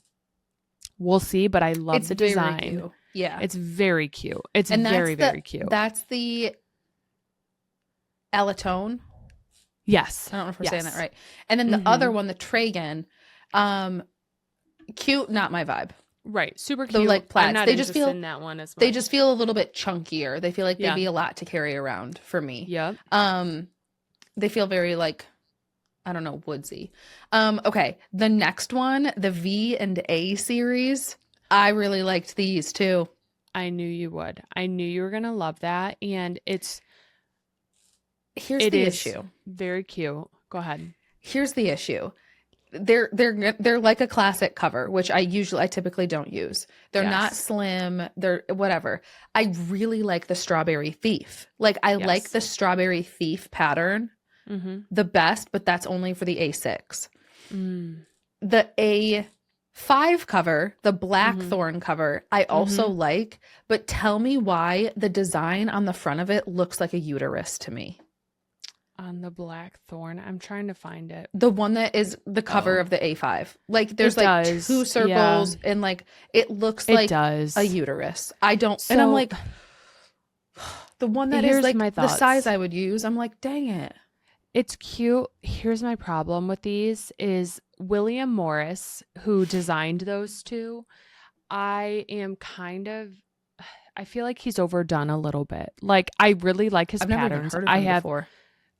we'll see, but I love the design. Cute. Yeah. It's very cute. It's very, very cute. That's the Allatone. Yes. I don't know if we're saying that right. And then the other one, the Tragen, cute, not my vibe. Right. Super cute. The like plaids. I'm not interested in that one as much. They just feel a little bit chunkier. They feel like they'd be a lot to carry around for me. Yep. They feel very like, I don't know, woodsy. Okay. The next one, the V and A series. I really liked these too. I knew you would. I knew you were going to love that. And here's the issue. Very cute. Go ahead. Here's the issue. They're like a classic cover, which I typically don't use. They're not slim. They're whatever. I really like the Strawberry Thief. Like I like the Strawberry Thief pattern the best, but that's only for the A6. The A5 cover, the Blackthorn cover, I also like, but tell me why the design on the front of it looks like a uterus to me. On the Blackthorn, I'm trying to find it. The one that is the cover of the A5. Like there's like two circles and like it looks like a uterus. I don't, and I'm like, the one that is like the size I would use, I'm like, dang it. It's cute. Here's my problem with these is William Morris, who designed those two. I I feel like he's overdone a little bit. Like, I really like his patterns. Never even heard of him before.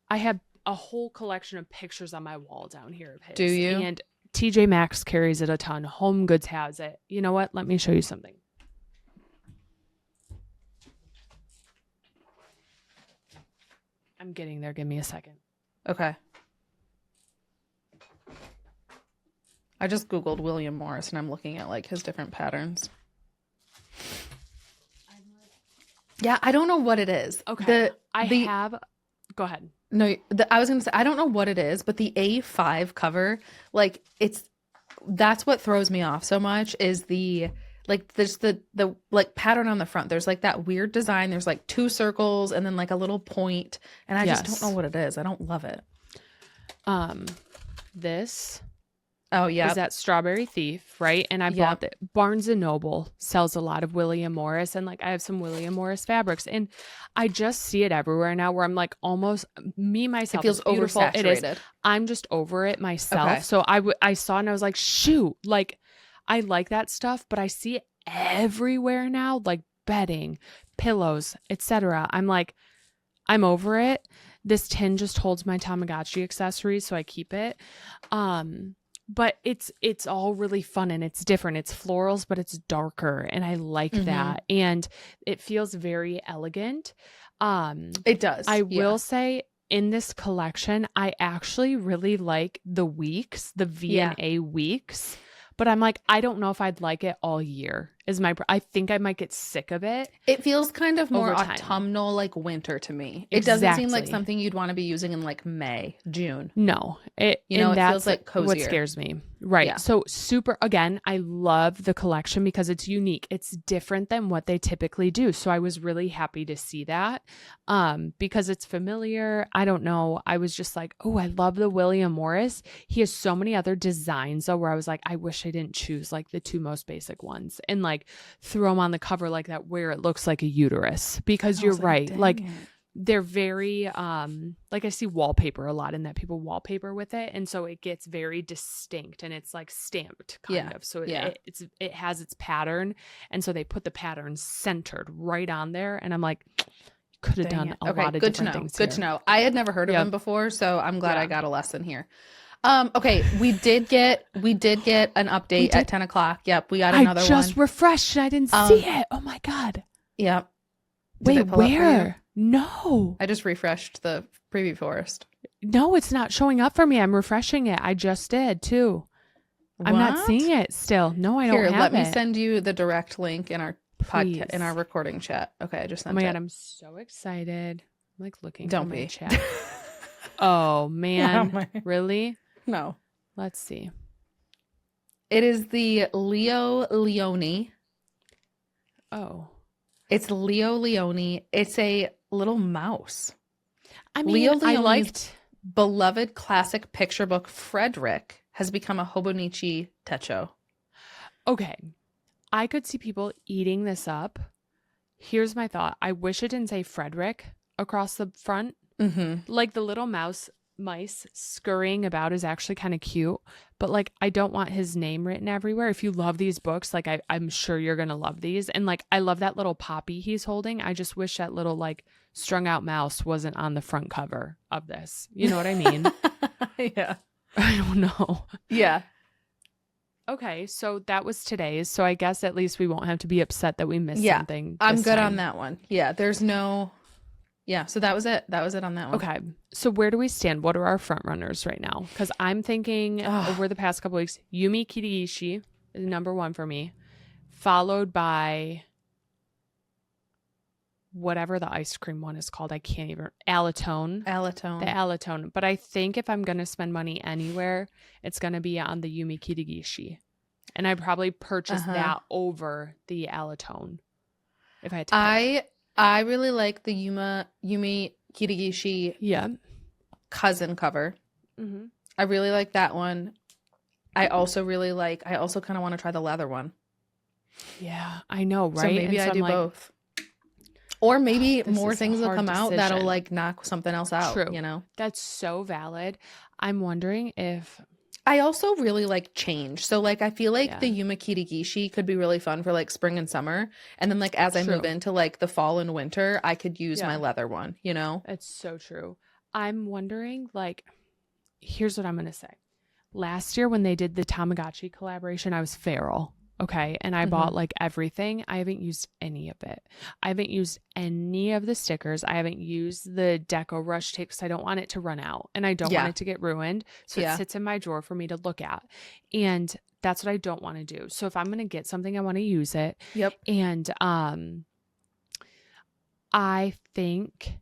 I have a whole collection of pictures on my wall down here of his. Do you? And TJ Maxx carries it a ton. Home Goods has it. You know what? Let me show you something. I'm getting there. Give me a second. Okay. I just Googled William Morris and I'm looking at like his different patterns. Yeah, I don't know what it is. Okay. Go ahead. No, I was going to say, I don't know what it is, but the A5 cover, like that's what throws me off so much is there's the like pattern on the front. There's like that weird design. There's like 2 circles and then like a little point. And I just don't know what it is. I don't love it. This. Oh, yeah. Is that Strawberry Thief, right? And I bought it. Barnes & Noble sells a lot of William Morris. And like I have some William Morris fabrics. And I just see it everywhere now where I'm like almost, myself. It feels oversaturated. It is. I'm just over it myself. Okay. So I saw and I was like, shoot. Like I like that stuff, but I see it everywhere now. Like bedding, pillows, etc. I'm like, I'm over it. This tin just holds my Tamagotchi accessories. So I keep it. But it's all really fun and it's different. It's florals, but it's darker. And I like that. And it feels very elegant. It does. I will say in this collection, I actually really like the weeks, the V&A weeks. But I'm like, I don't know if I'd like it all year. I think I might get sick of it. It feels kind of more autumnal, like winter to me. It doesn't seem like something you'd want to be using in like May, June. No, it feels like cozier. What scares me. Right. Yeah. So again, I love the collection because it's unique. It's different than what they typically do. So I was really happy to see that because it's familiar. I don't know. I was just like, oh, I love the William Morris. He has so many other designs though, where I was like, I wish I didn't choose like the 2 most basic ones and like throw them on the cover like that where it looks like a uterus because you're right. Like they're very like I see wallpaper a lot in that people wallpaper with it and so it gets very distinct and it's like stamped kind of. So it has its pattern and so they put the pattern centered right on there and I'm like could have done a lot of different things. Good to know. I had never heard of them before, so I'm glad I got a lesson here. Okay, we did get an update at 10 o'clock. Yep, we got another one. I just refreshed and I didn't see it. Oh my God. Yep. Wait, where? No. I just refreshed the preview forest. No, it's not showing up for me. I'm refreshing it. I just did too. What? I'm not seeing it still. No, I don't have it. Let me send you the direct link in our podcast, in our recording chat. Okay, I just sent it. Oh my God, I'm so excited. I'm like looking Don't for be. my chat. Oh man. Yeah, really? No. Let's see. It is the Leo Leone. Oh. It's Leo Leone. It's a little mouse. I mean, Leo Leone's I liked beloved classic picture book Frederick has become a Hobonichi Techo. Okay. I could see people eating this up. Here's my thought. I wish it didn't say Frederick across the front. Mm-hmm. Like the little mice scurrying about is actually kind of cute, but like I don't want his name written everywhere. If you love these books, like I'm sure you're gonna love these. And like I love that little poppy he's holding. I just wish that little like strung out mouse wasn't on the front cover of this. You know what I mean? Yeah. I don't know. Yeah. Okay, so that was today's. So I guess at least we won't have to be upset that we missed something. I'm good on that one. Yeah, there's no. Yeah, so that was it. That was it on that one. Okay, so where do we stand? What are our front runners right now? Because I'm thinking over the past couple weeks, Yumi Kirigishi is number 1 for me, followed by whatever the ice cream one is called. I can't even. Alatone. The Alatone. But I think if I'm going to spend money anywhere, it's going to be on the Yumi Kirigishi. And I'd probably purchase that over the Alatone if I had to. I really like the Yumi Kirigishi cousin cover. Mm-hmm. I really like that one. I also kind of want to try the leather one. Yeah, I know, right? So maybe I do both. Or maybe more things will come out that'll like knock something else out. True. You know? That's so valid. I'm wondering if I also really like change. So like I feel like the Yuma Kirigishi could be really fun for like spring and summer. And then like as I move into like the fall and winter, I could use my leather one, you know? It's so true. I'm wondering, like, here's what I'm going to say. Last year when they did the Tamagotchi collaboration, I was feral. Okay. And I bought like everything. I haven't used any of it. I haven't used any of the stickers. I haven't used the Deco Rush tape because I don't want it to run out and I don't want it to get ruined. So it sits in my drawer for me to look at. And that's what I don't want to do. So if I'm going to get something, I want to use it. Yep. And I think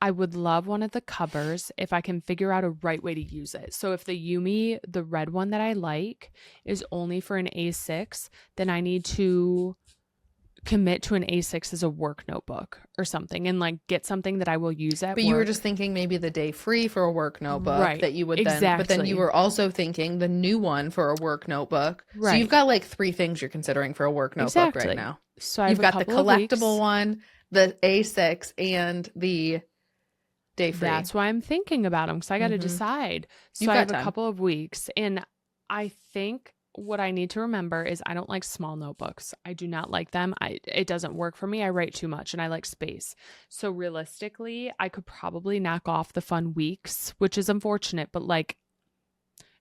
I would love one of the covers if I can figure out a right way to use it. So if the Yumi, the red one that I like, is only for an A6, then I need to commit to an A6 as a work notebook or something and like get something that I will use at But work. you were just thinking maybe the day free for a work notebook that you would then, but then you were also thinking the new one for a work notebook. Right. So you've got like 3 things you're considering for a work notebook right now. So you've got the collectible one, the A6, and the day free. That's why I'm thinking about them because I got to decide. So I have a couple of weeks, and I think what I need to remember is I don't like small notebooks. I do not like them. It doesn't work for me. I write too much, and I like space. So realistically, I could probably knock off the fun weeks, which is unfortunate, but like,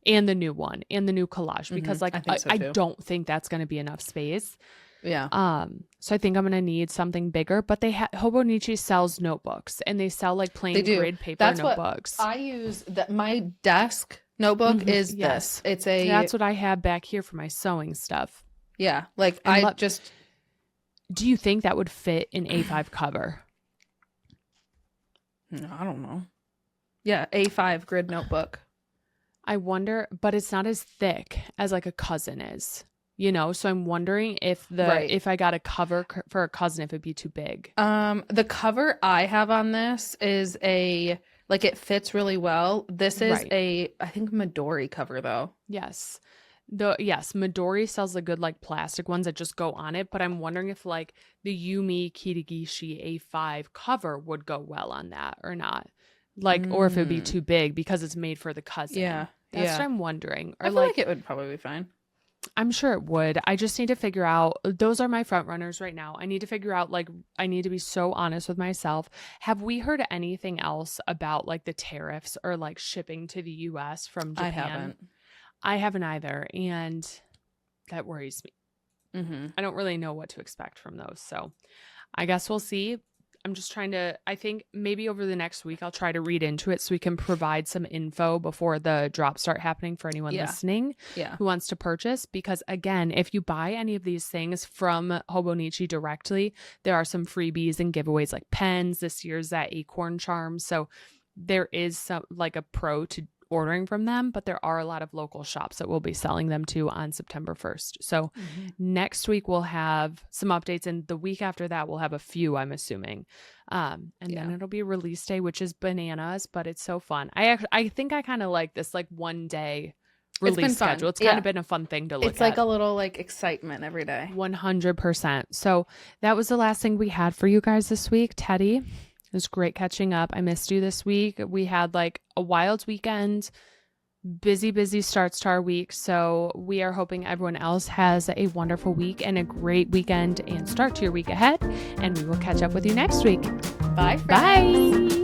and the new one and the new collage because like I don't think that's going to be enough space. Yeah. So I think I'm gonna need something bigger, but Hobonichi sells notebooks and they sell like plain grid paper notebooks. What I use my desk notebook is this. It's that's what I have back here for my sewing stuff. Yeah. Like do you think that would fit an A5 cover? No, I don't know. Yeah, A5 grid notebook. I wonder, but it's not as thick as like a cousin is. You know, so I'm wondering if if I got a cover for a cousin, if it'd be too big. The cover I have on this is it fits really well. This is I think Midori cover though. Yes. Midori sells the good like plastic ones that just go on it, but I'm wondering if like the Yumi Kirigishi A5 cover would go well on that or not. Like, or if it'd be too big because it's made for the cousin. Yeah. That's what I'm wondering. Or I feel like it would probably be fine. I'm sure it would. I just need to figure out, those are my front runners right now. I need to figure out, like, I need to be so honest with myself. Have we heard anything else about like the tariffs or like shipping to the US from Japan? I haven't either. And that worries me. I don't really know what to expect from those. So I guess we'll see. I'm just trying to, I think maybe over the next week, I'll try to read into it so we can provide some info before the drops start happening for anyone listening who wants to purchase. Because again, if you buy any of these things from Hobonichi directly, there are some freebies and giveaways like pens. This year's that acorn charm. So there is some like a pro to ordering from them, but there are a lot of local shops that will be selling them to on September 1st. So next week we'll have some updates, and the week after that we'll have a few, I'm assuming. And then it'll be release day, which is bananas, but it's so fun. I think I kind of like this like one day release schedule. It's kind of been a fun thing to look at. It's like a little like excitement every day. 100%. So that was the last thing we had for you guys this week. Teddy, it was great catching up. I missed you this week. We had like a wild weekend, busy starts to our week. So we are hoping everyone else has a wonderful week and a great weekend and start to your week ahead. And we will catch up with you next week. Bye, friends. Bye.